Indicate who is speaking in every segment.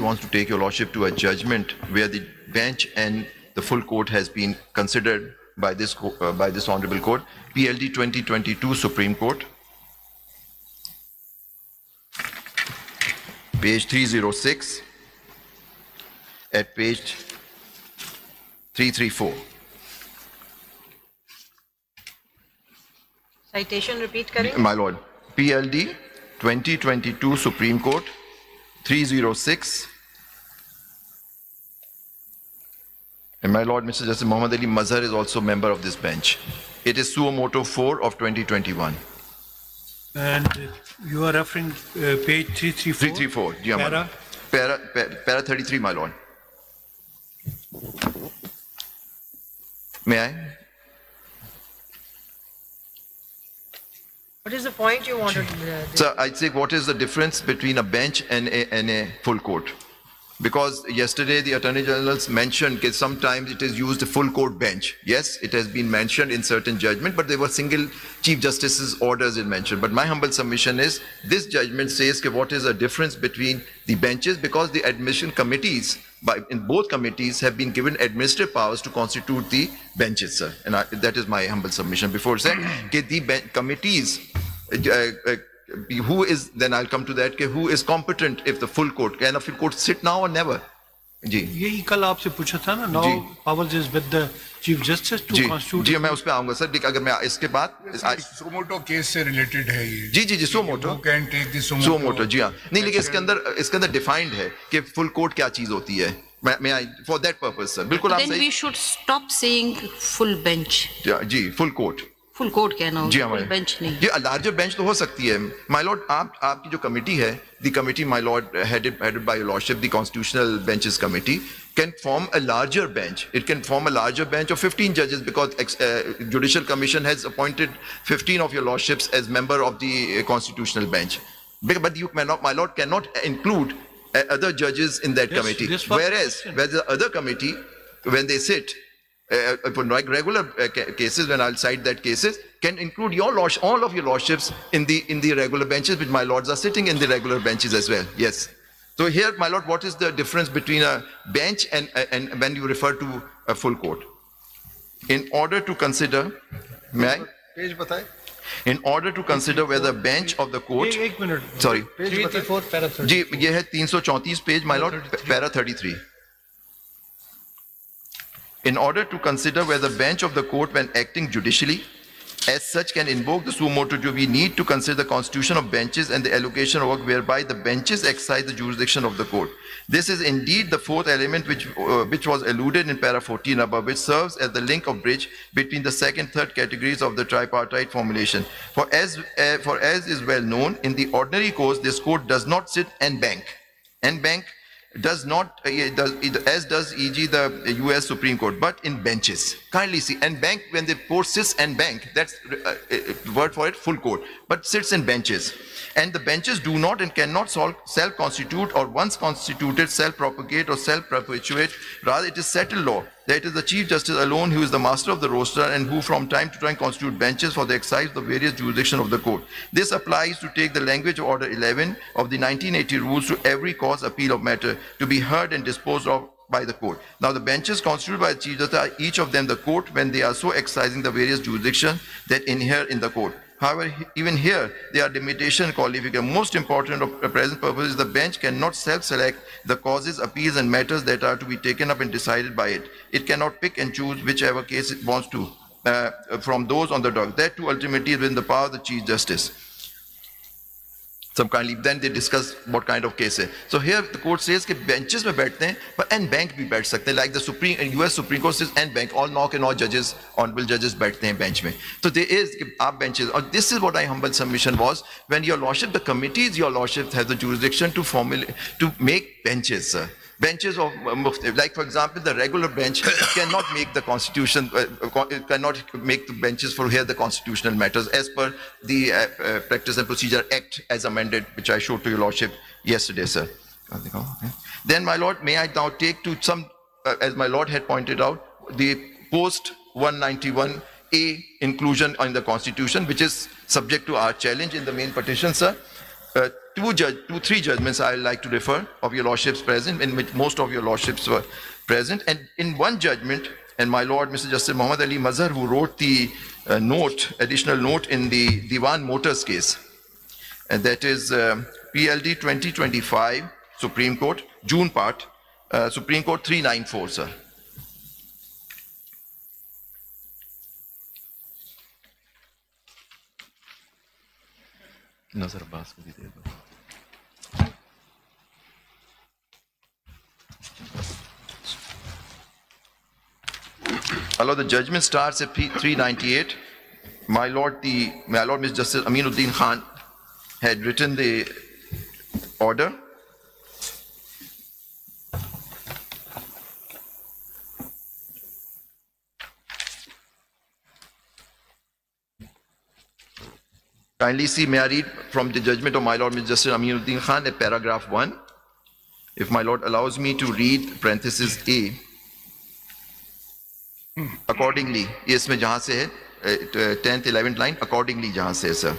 Speaker 1: wants to take your lordship to a judgment where the bench and the full court has been considered by this honorable court. PLD 2022 Supreme Court, page 306 at page 334.
Speaker 2: Citation repeat करें.
Speaker 1: My lord, PLD 2022 Supreme Court 306. And my lord, Mr. Justice Muhammad Ali Mazhar is also member of this bench. It is suo motu 4 of 2021.
Speaker 3: And you are referring page 334?
Speaker 1: 334, yeah, para 33, my lord. May I?
Speaker 2: What is the point you wanted?
Speaker 1: Sir, I'd say what is the difference between a bench and a full court? Because yesterday the Attorney General mentioned that sometimes it is used a full court bench. Yes, it has been mentioned in certain judgment, but there were single Chief Justice's orders in mentioned. But my humble submission is this judgment says that what is the difference between the benches, because the admission committees in both committees have been given administrative powers to constitute the benches, sir. And that is my humble submission. Before saying that the committees, who is, then I'll come to that, who is competent if the full court, can a full court sit now or never? جی
Speaker 3: یہی کل آپ سے پوچھا تھا نا, now powers is with the Chief Justice to constitute.
Speaker 1: جی میں اس پہ آؤں گا سر, لیکن اگر میں اس کے بعد
Speaker 4: سو موٹو کیس سے ریلیٹڈ ہے یہ.
Speaker 1: جی سو موٹو, سو موٹو, جی ہاں, نہیں لیکن اس کے اندر ڈیفائنڈ ہے کہ فل کورٹ کیا چیز ہوتی ہے. فار دیٹ پرپز سر, بالکل آپ صحیح.
Speaker 5: Then we should stop saying full bench.
Speaker 1: G full court,
Speaker 5: full court کہنا ہو, فل بینچ نہیں.
Speaker 1: جی لارجر بینچ تو ہو سکتی ہے. مائی لارڈ, آپ کی جو کمیٹی ہے, the committee my lord headed by your lordship, the constitutional benches committee can form a larger bench. It can form a larger bench of 15 judges because Judicial Commission has appointed 15 of your lordships as member of the constitutional bench. But you cannot, my lord, cannot include other judges in that committee. Whereas the other committee, when they sit, like regular cases, when I'll cite that cases, can include your lordship, all of your lordships in the regular benches, which my lords are sitting in the regular benches as well. Yes. So here, my lord, what is the difference between a bench and when you refer to a full court? In order to consider, may I?
Speaker 4: Page bataye.
Speaker 1: In order to consider whether bench of the court,
Speaker 3: ایک minute,
Speaker 1: sorry,
Speaker 3: 334 para 33.
Speaker 1: جی یہ ہے 334 page, my lord, para 33. In order to consider whether bench of the court when acting judicially as such can invoke the suo motu, we need to consider the constitution of benches and the allocation of work whereby the benches exercise the jurisdiction of the court. This is indeed the fourth element which was alluded in para 14 above, which serves as the link of bridge between the second, third categories of the tripartite formulation. For as is well known, in the ordinary course, this court does not sit en banc. En banc does not, as does e.g. the US Supreme Court, but in benches. Kindly see, en banc, when the court sits en banc, that's word for it, full court, but sits in benches. And the benches do not and cannot self-constitute or once constituted self-propagate or self-perpetuate. Rather, it is settled law that it is the Chief Justice alone who is the master of the roster and who from time to time constitute benches for the exercise of the various jurisdiction of the court. This applies to take the language of Order 11 of the 1980 rules to every cause appeal of matter to be heard and disposed of by the court. Now the benches constituted by the Chief Justice are each of them the court when they are so exercising the various jurisdictions that inhere in the court. However, even here, there are limitation qualifications. Most important of the present purpose is the bench cannot self-select the causes, appeals, and matters that are to be taken up and decided by it. It cannot pick and choose whichever case it wants to from those on the docket. That too ultimately is within the power of the Chief Justice. Some kindly, then they discuss what kind of case है. So here the court says कि benches में बैठते हैं, but en banc भी बैठ सकते हैं. Like the US Supreme Court says en banc, all knock and all judges, honorable judges बैठते हैं bench में. So there is आप benches. And this is what my humble submission was. When your lordship, the committees, your lordship has the jurisdiction to make benches, sir. Benches of mufti, like for example, the regular bench cannot make the constitution, cannot make the benches for here the constitutional matters as per the Practice and Procedure Act as amended, which I showed to your lordship yesterday, sir. Then, my lord, may I now take to some, as my lord had pointed out, the post 191A inclusion in the constitution, which is subject to our challenge in the main petition, sir. three judgments I like to refer of your lordships present, in which most of your lordships were present. And in one judgment, and my Lord Mr. Justice Muhammad Ali Mazhar, who wrote the additional note in the Diwan Motors case, and that is PLD 2025, Supreme Court, June part, Supreme Court 394, sir. Nazar Abbas ko bhi de do. Allah, the judgment starts at 398. My Lord Mr. Justice Aminuddin Khan had written the order. Kindly see, may I read from the judgment of my Lord Mr. Justice Aminuddin Khan at paragraph 1. If my Lord allows me to read parenthesis A. Accordingly, इसमें जहाँ से है 10th 11th line, accordingly जहाँ से है sir.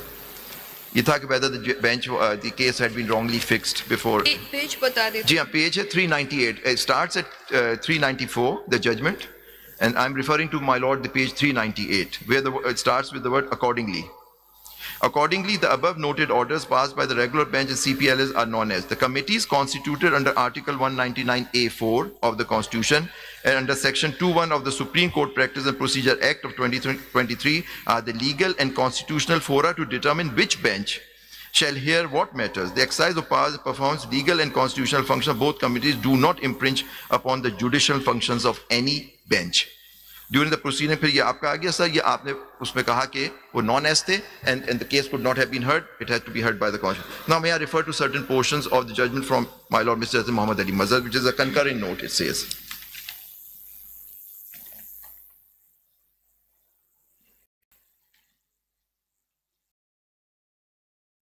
Speaker 1: ये था कि whether the case had been wrongly fixed before.
Speaker 2: Page बता देते.
Speaker 1: जी हाँ, page है 398. It starts at 394, the judgment, and I'm referring to my Lord the page 398, where it starts with the word accordingly. Accordingly, the above noted orders passed by the regular bench and CPLs are known as the committees constituted under Article 199A4 of the Constitution and under Section 21 of the Supreme Court Practice and Procedure Act of 2023 are the legal and constitutional fora to determine which bench shall hear what matters. The exercise of powers performs legal and constitutional functions of both committees do not impinge upon the judicial functions of any bench. During the proceeding, फिर ये आपका आ गया sir, ये आपने उसमें कहा कि वो non-as थे and the case could not have been heard, it had to be heard by the Constitution. Now may I refer to certain portions of the judgment from my Lord Mr. Justice Muhammad Ali Mazhar, which is a concurring note, it says.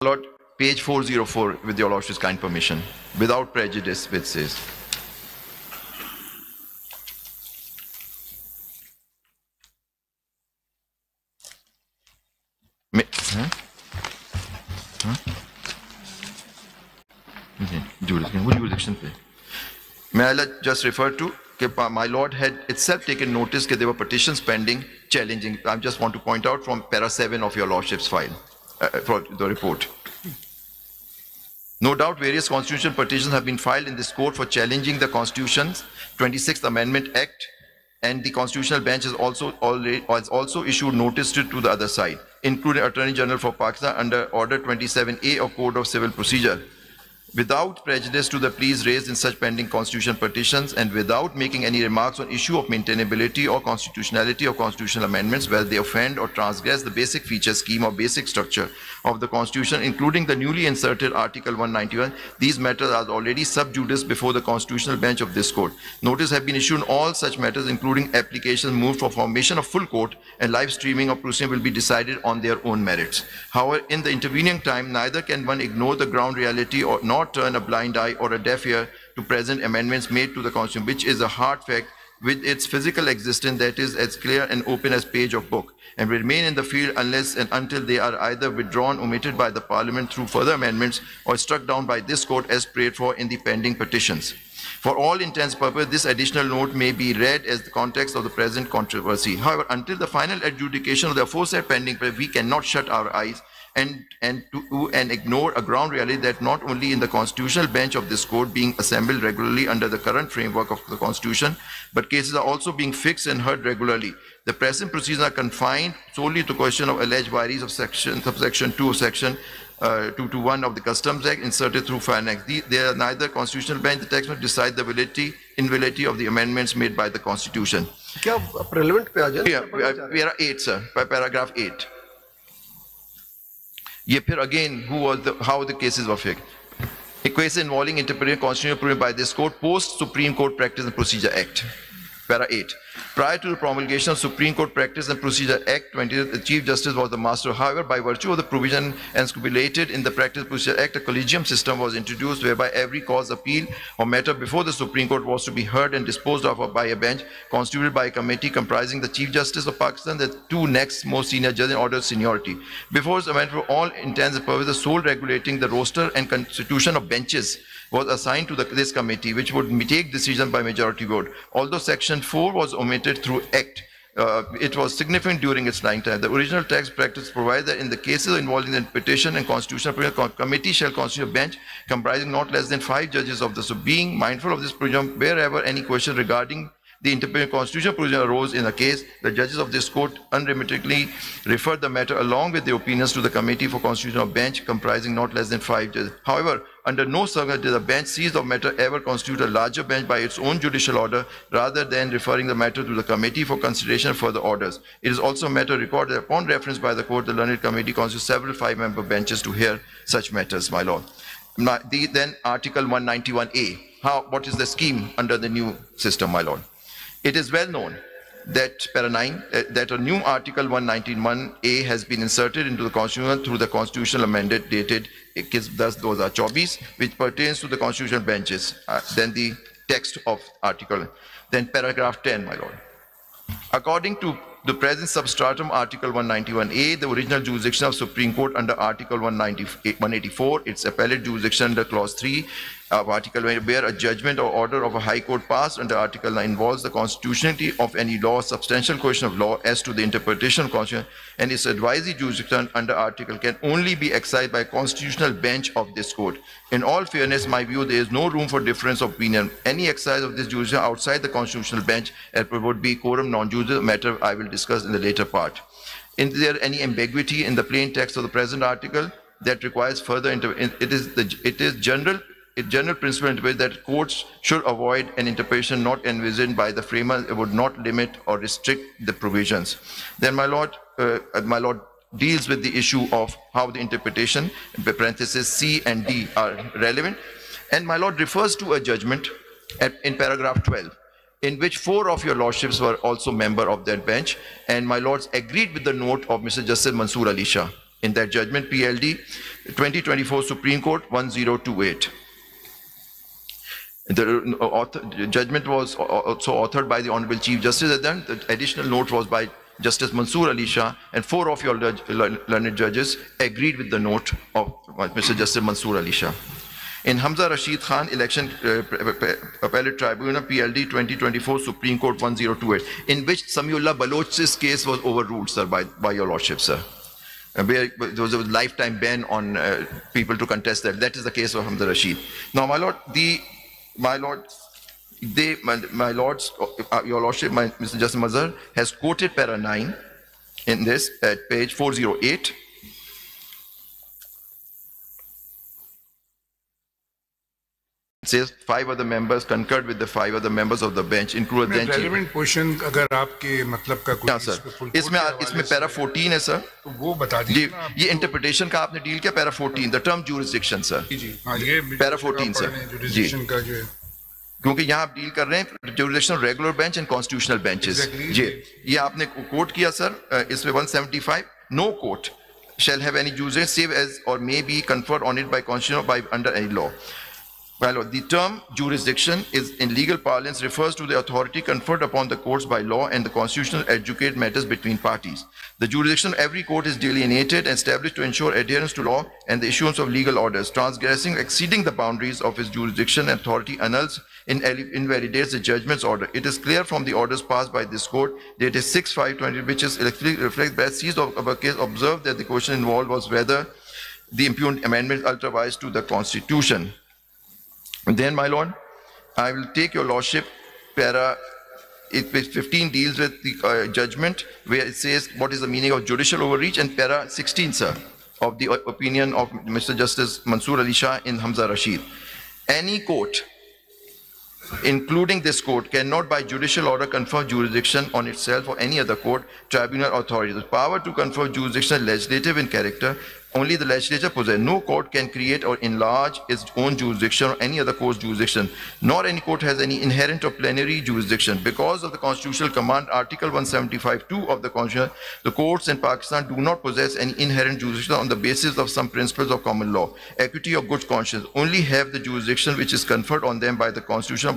Speaker 1: Lord, page 404, with your Lordship's kind permission, without prejudice, which says. May I just refer to my Lord had itself taken notice that there were petitions pending challenging. I just want to point out from para 7 of your Lordship's file, for the report. No doubt various constitutional petitions have been filed in this court for challenging the Constitution's 26th Amendment Act, and the Constitutional Bench has also issued notice to the other side, including Attorney General for Pakistan under Order 27A of Code of Civil Procedure. Without prejudice to the pleas raised in such pending constitutional petitions and without making any remarks on issue of maintainability or constitutionality of constitutional amendments where they offend or transgress the basic feature, scheme or basic structure of the Constitution, including the newly inserted Article 191, these matters are already sub judice before the Constitutional Bench of this court. Notice have been issued on all such matters, including applications moved for formation of full court, and live streaming of proceedings will be decided on their own merits. However, in the intervening time, neither can one ignore the ground reality or not turn a blind eye or a deaf ear to present amendments made to the Constitution, which is a hard fact with its physical existence that is as clear and open as page of book, and will remain in the field unless and until they are either withdrawn, omitted by the Parliament through further amendments, or struck down by this court as prayed for in the pending petitions. For all intents and purposes, this additional note may be read as the context of the present controversy. However, until the final adjudication of the aforesaid pending, we cannot shut our eyes and ignore a ground reality that not only in the Constitutional Bench of this court being assembled regularly under the current framework of the Constitution, but cases are also being fixed and heard regularly. The present proceedings are confined solely to question of alleged violators of subsection 2 of section 221 of the Customs Act inserted through finance. They are neither Constitutional Bench, the text must decide the invalidity of the amendments made by the Constitution.
Speaker 6: Yeah, relevant pe aa jaye.
Speaker 1: Para 8, sir, by paragraph 8. Ye phir again, how the cases were fixed. A case involving interpreting constitutional provision by this court post Supreme Court Practice and Procedure Act. Para 8. Prior to the promulgation of Supreme Court Practice and Procedure Act 20, the Chief Justice was the master. However, by virtue of the provision and stipulated in the Practice and Procedure Act, a collegium system was introduced whereby every cause, appeal or matter before the Supreme Court was to be heard and disposed of by a bench constituted by a committee comprising the Chief Justice of Pakistan, the two next most senior judges in order of seniority. Before this amendment, for all intents and purposes, the sole regulating the roster and constitution of benches was assigned to this committee, which would take decision by majority vote. Although Section 4 was omitted through Act, it was significant during its lifetime. The original text practice provides that in the cases involving the petition and constitutional provision, committee shall constitute a bench comprising not less than 5 judges of the. So being mindful of this provision, wherever any question regarding the interpretation constitutional provision arose in a case, the judges of this court unremittingly referred the matter along with their opinions to the committee for constitutional bench comprising not less than 5 judges. However, under no circumstance did the bench seized of matter ever constitute a larger bench by its own judicial order rather than referring the matter to the committee for consideration of further orders. It is also a matter recorded that upon reference by the court, the learned committee constitutes several 5-member benches to hear such matters, my lord. Then Article 191A. What is the scheme under the new system, my lord? It is well known that, para 9, that a new Article 191A has been inserted into the Constitution through the constitutional amendment dated 10/2024, which pertains to the constitutional benches. Then the text of article. Then paragraph 10, my lord. According to the present substratum Article 191A, the original jurisdiction of Supreme Court under Article 184, its appellate jurisdiction under Clause 3 of Article 1, where a judgment or order of a High Court passed under Article 9 involves the constitutionality of any law, substantial question of law as to the interpretation of Constitution, and its advisory jurisdiction under Article can only be exercised by a constitutional bench of this court. In all fairness, my view, there is no room for difference of opinion. Any exercise of this jurisdiction outside the constitutional bench would be quorum non-judice, matter I will discuss in the later part. Is there any ambiguity in the plain text of the present article that requires further interpretation? It is general principle that courts should avoid an interpretation not envisioned by the framer. It would not limit or restrict the provisions. Then my lord deals with the issue of how the interpretation, parentheses C and D, are relevant. And my lord refers to a judgment in paragraph 12, in which 4 of your lordships were also member of that bench, and my lords agreed with the note of Mr. Justice Mansoor Ali Shah in that judgment, PLD 2024 Supreme Court 1028. The judgment was also authored by the Honorable Chief Justice, and then the additional note was by Justice Mansoor Ali Shah, and 4 of your learned judges agreed with the note of Mr. Justice Mansoor Ali Shah. In Hamza Rashid Khan Election Appellate Tribunal, PLD 2024 Supreme Court 1028, in which Samiullah Baloch's case was overruled, sir, by your lordship, sir. There was a lifetime ban on people to contest that. That is the case of Hamza Rashid. Now, my lord, your lordship, Mr. Justice Mazhar, has quoted para 9 in this at page 408. It says 5 other members concurred with the 5 other members of the bench, including the bench.
Speaker 4: Relevant portion, अगर आपके मतलब का कोई
Speaker 1: sir. इसमें para 14 है sir.
Speaker 4: तो वो बता दीजिए ना.
Speaker 1: ये interpretation का आपने deal किया para 14, the term jurisdiction, sir.
Speaker 4: जी हाँ ये
Speaker 1: para 14 sir.
Speaker 4: jurisdiction का जो है.
Speaker 1: क्योंकि यहाँ आप डील कर रहे हैं jurisdiction regular bench and constitutional benches. जी ये आपने कोट किया सर इसमें 175. No court shall have any jurisdiction save as or may be conferred on it by constitution or by under any law. Well, the term jurisdiction is in legal parlance refers to the authority conferred upon the courts by law and the constitution to adjudicate matters between parties. The jurisdiction of every court is delineated and established to ensure adherence to law and the issuance of legal orders. Transgressing, exceeding the boundaries of its jurisdiction and authority annuls, invalidates the judgment's order. It is clear from the orders passed by this court that it is 6/5/20, which is reflects that seized of a case observed that the question involved was whether the impugned amendment ultravies to the Constitution. And then, my lord, I will take your lordship para 15 deals with the judgment where it says what is the meaning of judicial overreach, and para 16, sir, of the opinion of Mr. Justice Mansoor Ali Shah in Hamza Rashid. Any court, including this court, cannot by judicial order confer jurisdiction on itself or any other court, tribunal, authority. The power to confer jurisdiction is legislative in character only the legislature possess. No court can create or enlarge its own jurisdiction or any other court's jurisdiction, nor any court has any inherent or plenary jurisdiction. Because of the constitutional command, Article 175(2) of the Constitution, the courts in Pakistan do not possess any inherent jurisdiction on the basis of some principles of common law, equity or good conscience, only have the jurisdiction which is conferred on them by the Constitution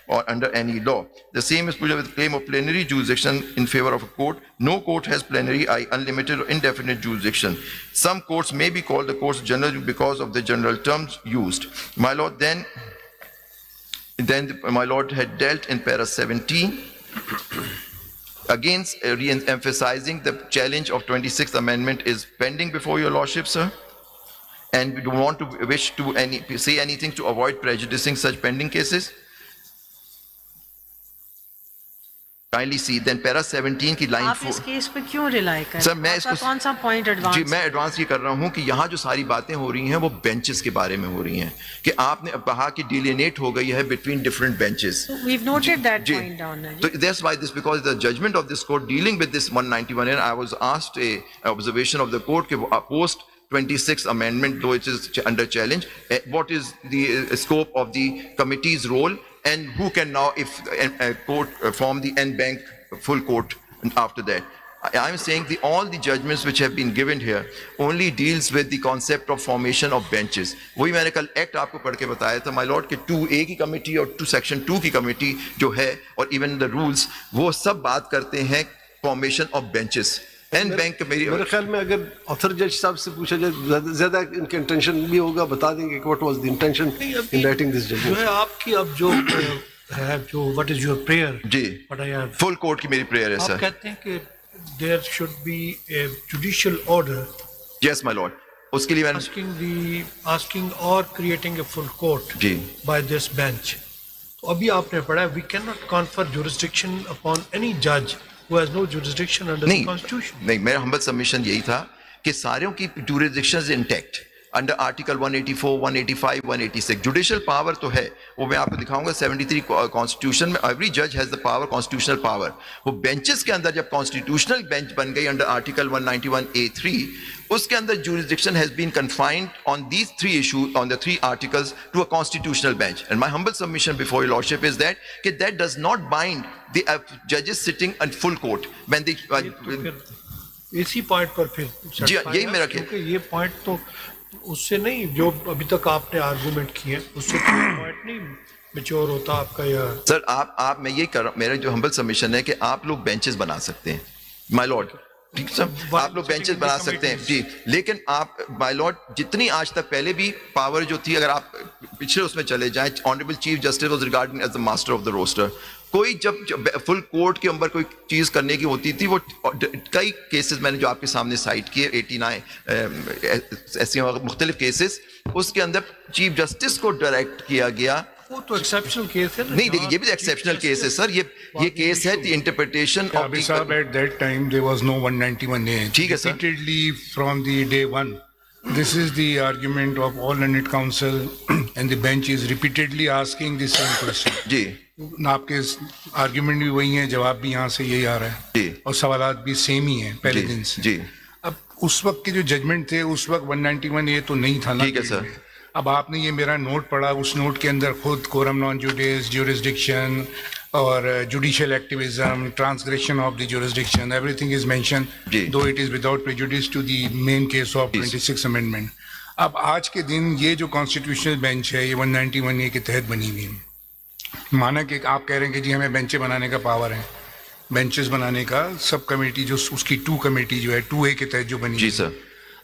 Speaker 1: or under any law. The same is put with the claim of plenary jurisdiction in favor of a court. No court has plenary, unlimited or indefinite jurisdiction. Some courts may be called the courts general because of the general terms used. My Lord, then my Lord had dealt in para 17 against re-emphasizing the challenge of 26th Amendment is pending before your Lordship, sir, and we do want to wish to say anything to avoid prejudicing such pending cases. Kindly see, then para 17 की line 4.
Speaker 2: آپ اس case پہ کیوں rely کریں؟
Speaker 1: سر میں اس کو
Speaker 2: کون سا point advance?
Speaker 1: جی میں ایڈوانس یہ کر رہا ہوں کہ یہاں جو ساری باتیں ہو رہی ہیں وہ بینچز کے بارے میں ہو رہی ہیں کہ آپ نے کہا کہ ڈیلینیٹ ہو گئی ہے between different benches.
Speaker 2: We've noted that point down.
Speaker 1: So that's why this, because the judgment of this court dealing with this 191, and I was asked a observation of the court कि post 26th Amendment, though it is under challenge, what is the scope of the committee's role, and who can now, if a court form the en banc full court after that. I'm saying all the judgments which have been given here only deals with the concept of formation of benches. وہی میں نے کل act آپ کو پڑھ کے بتایا تھا مائی لارڈ کہ 2A کی کمیٹی اور سیکشن 2 کی کمیٹی جو ہے اور ایون دا رولس وہ سب بات کرتے ہیں فارمیشن آف بینچز.
Speaker 6: میرے خیال میں اگر آتھر جج صاحب سے پوچھا جائے زیادہ ان کا انٹینشن بھی ہوگا بتا دیں گے کہ what was the intention in writing this judgment.
Speaker 3: جو ہے آپ کی اب جو ہے جو واٹ از یور پریئر
Speaker 1: جی فل کورٹ کی میری پریئر ہے سر.
Speaker 3: آپ کہتے ہیں کہ there should be a judicial order.
Speaker 1: Yes my lord. اس کے لیے
Speaker 3: asking or creating a full court by this bench. تو ابھی آپ نے پڑھا we cannot confer jurisdiction upon any judge who has no jurisdiction under the constitution.
Speaker 1: نہیں میرا ہمبل submission یہی تھا کہ ساروں کی jurisdictions intact under article 184, 185, 186. Judicial power تو ہے وہ میں آپ کو دکھاؤں گا 73 constitution میں every judge has the power, constitutional power. وہ benches کے اندر جب constitutional bench بن گئی under article 191A3 اس کے اندر jurisdiction has been confined on these three issues, on the three articles to a constitutional bench. And my humble submission before your lordship is that does not bind the judges sitting in full court when they
Speaker 3: اسی point پر پھر
Speaker 1: جی یہی میرا کیونکہ
Speaker 3: یہ point تو اس سے نہیں جو ابھی تک آپ نے آرگومنٹ کیے اس سے پوائنٹ نہیں میچور ہوتا آپ کا. یا
Speaker 1: سر آپ میں یہی کر رہا ہوں میرا جو ہمبل سبمیشن ہے کہ آپ لوگ بینچز بنا سکتے ہیں مائی لارڈ. ٹھیک سر آپ لوگ بینچز بنا سکتے ہیں جی لیکن آپ مائی لارڈ جتنی آج تک پہلے بھی پاور جو تھی اگر آپ پچھلے اس میں چلے جائیں honourable chief justice was regarding as the master of the roster. کوئی جب فل کورٹ کے اندر کوئی چیز کرنے کی ہوتی تھی وہ کئی کیسز میں نے جو آپ کے سامنے سائٹ کیے 89 ایسے مختلف کیسز اس کے اندر چیف جسٹس کو ڈائریکٹ کیا گیا.
Speaker 3: وہ تو ایکسیپشنل کیس ہے
Speaker 1: نہیں دیکھیے یہ بھی ایکسیپشنل کیس ہے سر. یہ کیس ہے دی انٹرپریٹیشن آف دی
Speaker 4: صاحب at that time there was no 191A.
Speaker 1: ٹھیک ہے sir.
Speaker 4: Repeatedly from the day one this is the argument of all learned counsel and the bench is repeatedly asking the same question.
Speaker 1: جی
Speaker 4: آپ کے argument بھی وہی ہیں جواب بھی یہاں سے یہی آ رہا ہے اور سوالات بھی سیم ہی ہیں پہلے دن سے.
Speaker 1: جی
Speaker 4: اب اس وقت کے جو ججمنٹ تھے اس وقت 191A تو نہیں تھا نا.
Speaker 1: ٹھیک ہے سر.
Speaker 4: اب آپ نے یہ میرا نوٹ پڑھا اس نوٹ کے اندر خود کورم نان جوڈیس جیورسڈکشن اور judicial activism transgression of the jurisdiction everything is mention though it is without prejudice to the main case of 26 amendment. اب آج کے دن یہ جو کانسٹیٹیوشنل بینچ ہے یہ 191A کے تحت بنی ہوئی ہے. مانا کہ آپ کہہ رہے ہیں کہ جی ہمیں بینچیں بنانے کا پاور ہے بینچز بنانے کا سب کمیٹی جو اس کی 2 کمیٹی جو ہے 2A کے تحت جو بنی.
Speaker 1: جی سر.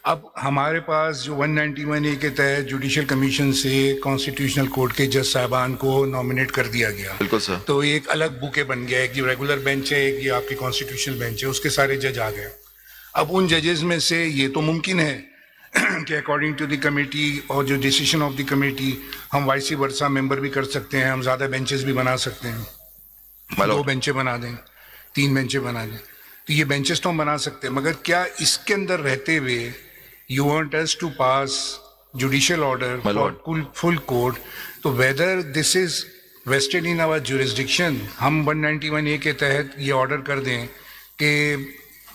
Speaker 4: اب ہمارے پاس جو 191A کے تحت جوڈیشل کمیشن سے کانسٹیٹیوشنل کورٹ کے جج صاحبان کو نامنیٹ کر دیا گیا.
Speaker 1: بالکل سر.
Speaker 4: تو ایک الگ بوکے بن گیا ایک جو ریگولر بینچ ہے ایک یہ آپ کی کانسٹیٹیوشنل بینچ ہے اس کے سارے جج آ گئے. اب ان ججز میں سے یہ تو ممکن ہے کہ اکارڈنگ ٹو دی کمیٹی اور جو ڈیسیشن آف دی کمیٹی ہم وائسی ورثہ ممبر بھی کر سکتے ہیں ہم زیادہ بینچز بھی بنا سکتے ہیں 2 بینچیں بنا دیں 3 بینچیں بنا دیں. تو یہ بینچز تو ہم بنا سکتے ہیں مگر کیا اس کے اندر رہتے ہوئے you want us to pass judicial order for full court تو whether this is vested in our jurisdiction ہم 191A کے تحت یہ آرڈر کر دیں کہ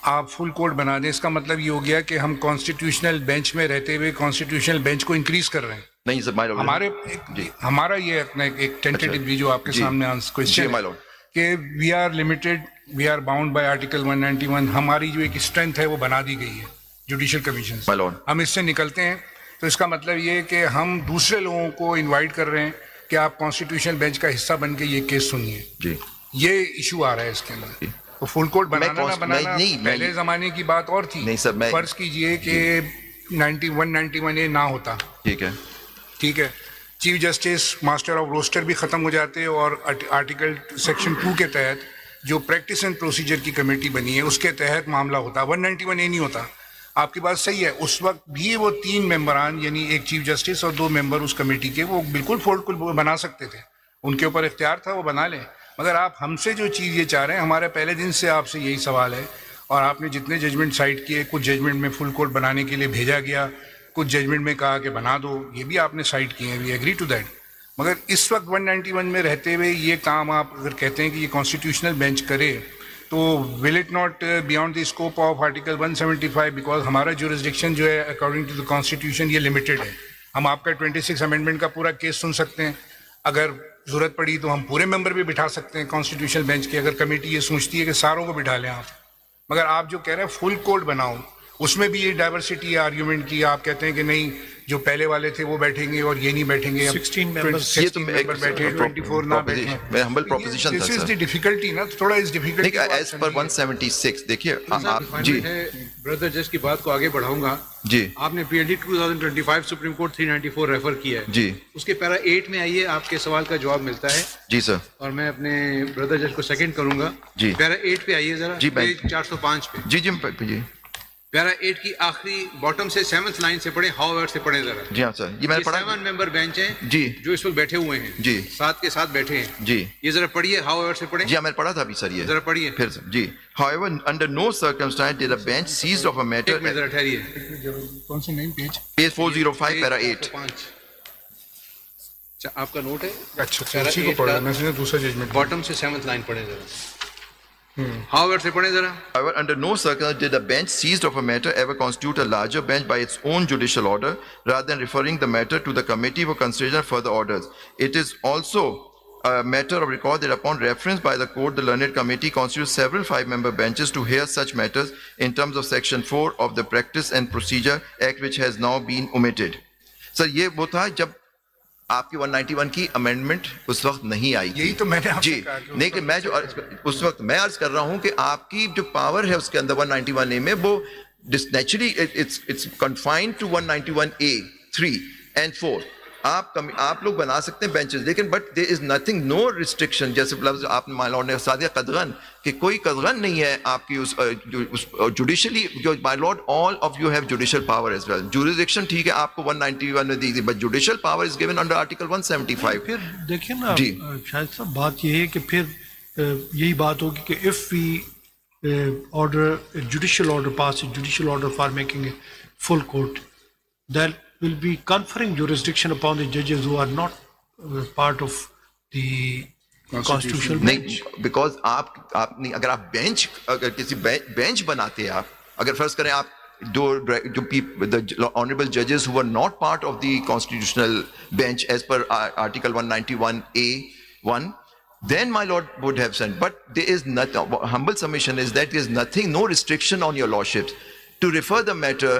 Speaker 4: آپ فل کوڈ بنا دیں, اس کا مطلب یہ ہو گیا کہ ہم کانسٹیٹیوشنل بینچ میں رہتے ہوئے کانسٹیٹیوشنل بینچ کو انکریز کر رہے ہیں.
Speaker 1: نہیں سر,
Speaker 4: ہمارا یہ اپنا ایک ٹینٹیٹیولی جو آپ کے سامنے کوسچن ہے کہ we are limited, we are bound by article 191. ہماری جو ایک اسٹرینتھ ہے وہ بنا دی گئی ہے جوڈیشل کمیشن سے. ہم اس سے نکلتے ہیں تو اس کا مطلب یہ ہے کہ ہم دوسرے لوگوں کو انوائٹ کر رہے ہیں کہ آپ کانسٹیٹیوشن بینچ کا حصہ بن کے یہ کیس سنیے. یہ ایشو آ رہا ہے اس کے اندر. تو فل کوڈ بنانا نہ بنانا پہلے زمانے کی بات اور تھی. فرض کیجئے کہ 191A نہ ہوتا, ٹھیک ہے, chief justice master of roster بھی ختم ہو جاتے, اور آرٹیکل سیکشن 2 کے تحت جو پریکٹس اینڈ پروسیجر کی کمیٹی بنی ہے اس کے تحت معاملہ ہوتا, 191A نہیں ہوتا. آپ کی بات صحیح ہے, اس وقت بھی وہ 3 ممبران یعنی ایک چیف جسٹس اور 2 ممبر اس کمیٹی کے وہ بالکل فل کوڈ بنا سکتے تھے, ان کے اوپر اختیار تھا, وہ بنا لیں. مگر آپ ہم سے جو چیز یہ چاہ رہے ہیں, ہمارے پہلے دن سے آپ سے یہی سوال ہے, اور آپ نے جتنے ججمنٹ سائٹ کیے, کچھ ججمنٹ میں فل کوڈ بنانے کے لیے بھیجا گیا, کچھ ججمنٹ میں کہا کہ بنا دو, یہ بھی آپ نے سائٹ کیے ہیں, وی ایگری ٹو دیٹ. مگر اس وقت 191 میں رہتے ہوئے یہ کام آپ اگر کہتے ہیں کہ یہ کانسٹیٹیوشنل بینچ کرے, تو will it not beyond the scope of article 175, because ہمارا جورسڈکشن جو ہے اکارڈنگ ٹو دا کانسٹیٹیوشن یہ لمیٹڈ ہے. ہم آپ کا 26 امینڈمنٹ کا پورا کیس سن سکتے ہیں, اگر ضرورت پڑی تو ہم پورے ممبر بھی بٹھا سکتے ہیں کانسٹیٹیوشنل بینچ کے, اگر کمیٹی یہ سوچتی ہے کہ ساروں کو بٹھا لیں آپ. مگر آپ جو کہہ رہے ہیں فل کوڈ بناؤ, اس میں بھی یہ ڈائیورسٹی ہے آرگیومنٹ کی. آپ کہتے ہیں کہ نہیں جو پہلے والے تھے وہ بیٹھیں گے اور یہ نہیں بیٹھیں گے, 16 ممبر بیٹھے, 24 نہ بیٹھیں.
Speaker 1: میں ہمبل پروپوزیشن تھا سر.
Speaker 4: دس از دی ڈیفیکلٹی نا, تھوڑا اس ڈیفیکلٹی
Speaker 1: ایز پر 176 دیکھیے
Speaker 7: جی بردر جج کی بات کو آگے بڑھاؤں گا.
Speaker 1: جی
Speaker 7: آپ نے PLD 2025 سپریم کورٹ 394 ریفر کیا ہے.
Speaker 1: جی
Speaker 7: اس کے پیرا 8 میں آئیے, آپ کے سوال کا جواب ملتا ہے.
Speaker 1: جی سر.
Speaker 7: اور میں اپنے بردر جج کو سیکنڈ کروں گا.
Speaker 1: جی
Speaker 7: پیرا 8 پہ آئیے ذرا,
Speaker 1: جی
Speaker 7: 405 پہ.
Speaker 1: جی جی
Speaker 7: پیرا 8 کی آخری باٹم سے 7th لائن سے پڑھیں, ہاؤ ایور سے پڑھیں ذرا.
Speaker 1: جی ہاں سر, یہ میں نے پڑھا.
Speaker 7: 7 ممبر بینچ ہیں
Speaker 1: جی
Speaker 7: جو اس وقت بیٹھے ہوئے ہیں,
Speaker 1: جی
Speaker 7: 7 کے ساتھ بیٹھے ہیں.
Speaker 1: جی
Speaker 7: یہ ذرا پڑھیے, ہاؤ ایور سے پڑھیں.
Speaker 1: جی میں نے پڑھا تھا ابھی سر, یہ
Speaker 7: ذرا پڑھیے
Speaker 1: پھر سر. جی however under no circumstance did a bench seized of a matter.
Speaker 7: ایک منٹ ذرا ٹھہریے.
Speaker 4: کون سے نیم پیج؟
Speaker 1: پیج 405 پیرا 8.
Speaker 7: اچھا آپ کا نوٹ ہے.
Speaker 4: اچھا اسی کو پڑھا, میں نے دوسرا ججمنٹ
Speaker 7: باٹم سے 7th لائن پڑھیں ذرا. However, سے پڑھیں ذرا.
Speaker 1: However, under no circumstance did a bench seized of a matter ever constitute a larger bench by its own judicial order, rather than referring the matter to the committee for consideration of further orders. It is also a matter of record that upon reference by the court, the learned committee constitutes several 5-member benches to hear such matters in terms of section 4 of the Practice and Procedure Act, which has now been omitted. Sir, یہ وہ تھا جب آپ کی 191 کی amendment اس وقت نہیں آئی.
Speaker 4: یہی تو میں نے آپ
Speaker 1: جی
Speaker 4: سے کہا.
Speaker 1: نہیں کہ میں جو اس وقت میں عرض کر رہا ہوں کہ آپ کی جو پاور ہے اس کے اندر 191A میں, وہ naturally it's confined to 191A 3 and 4. آپ لوگ بنا سکتے ہیں بینچز, لیکن but there is nothing, no restriction. جیسے لفظ آپ نے مائی لارڈ نے ساتھ دیا قدغن, کہ کوئی قدغن نہیں ہے آپ کی اس جوڈیشلی. جو my lord all of you have judicial power as well. Jurisdiction ٹھیک ہے آپ کو 191 میں دی, but judicial power is given under article 175.
Speaker 3: پھر دیکھیں نا شاید صاحب, بات یہ ہے کہ پھر یہی بات ہوگی کہ if we order judicial order pass, judicial order for making a full court, that will be conferring jurisdiction upon the judges who are not part of the constitutional bench.
Speaker 1: Because آپ نہیں, اگر آپ بینچ, اگر کسی bench بناتے ہیں, آپ اگر فرض کریں آپ the honorable judges who were not part of the constitutional bench as per article 191A1, then my lord would have sent. But there is nothing, humble submission is that there is nothing, no restriction on your lordships to refer the matter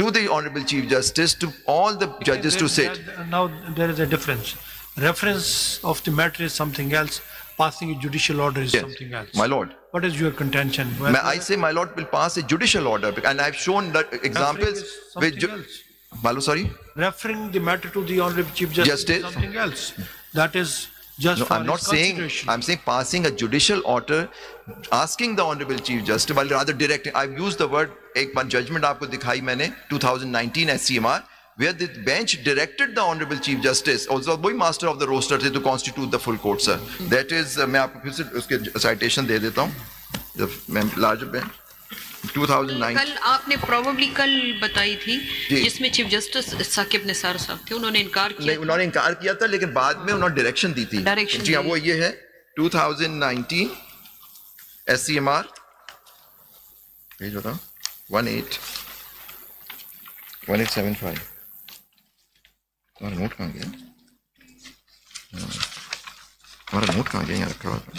Speaker 1: to the Honorable Chief Justice, to all the judges to sit.
Speaker 3: Now there is a difference. Reference of the matter is something else. Passing a judicial order is something else.
Speaker 1: My lord.
Speaker 3: What is your contention?
Speaker 1: I say my lord will pass a judicial order, and I've shown that examples with. Malu, sorry.
Speaker 3: Referring the matter to the Honorable Chief Justice is something else. That is just
Speaker 1: no,
Speaker 3: for
Speaker 1: I'm not saying. I'm saying passing a judicial order, asking the Honorable Chief Justice, while rather directing. I've used the word. ایک بار judgment آپ کو دکھائی میں نے 2019 SCMR, where the bench directed the Honorable Chief Justice, also وہی master of the rooster تھے, to constitute the full court, sir. That is, میں آپ کو پھر سے اس کے سائٹیشن دے دیتا ہوں. Larger bench 2009.
Speaker 5: کل آپ نے پروبیبلی کل بتائی تھی جس میں چیف جسٹس ثاقب نثار صاحب تھے, انہوں نے انکار کیا.
Speaker 1: نہیں, انہوں نے انکار کیا تھا, لیکن بعد میں انہوں نے ڈائریکشن دی تھی. جی ہاں, وہ یہ ہے 2019 SCMR पेज बताओ 1875. तुम्हारा नोट कहाँ गया? तुम्हारा नोट कहाँ गया? यहाँ रखा हुआ था.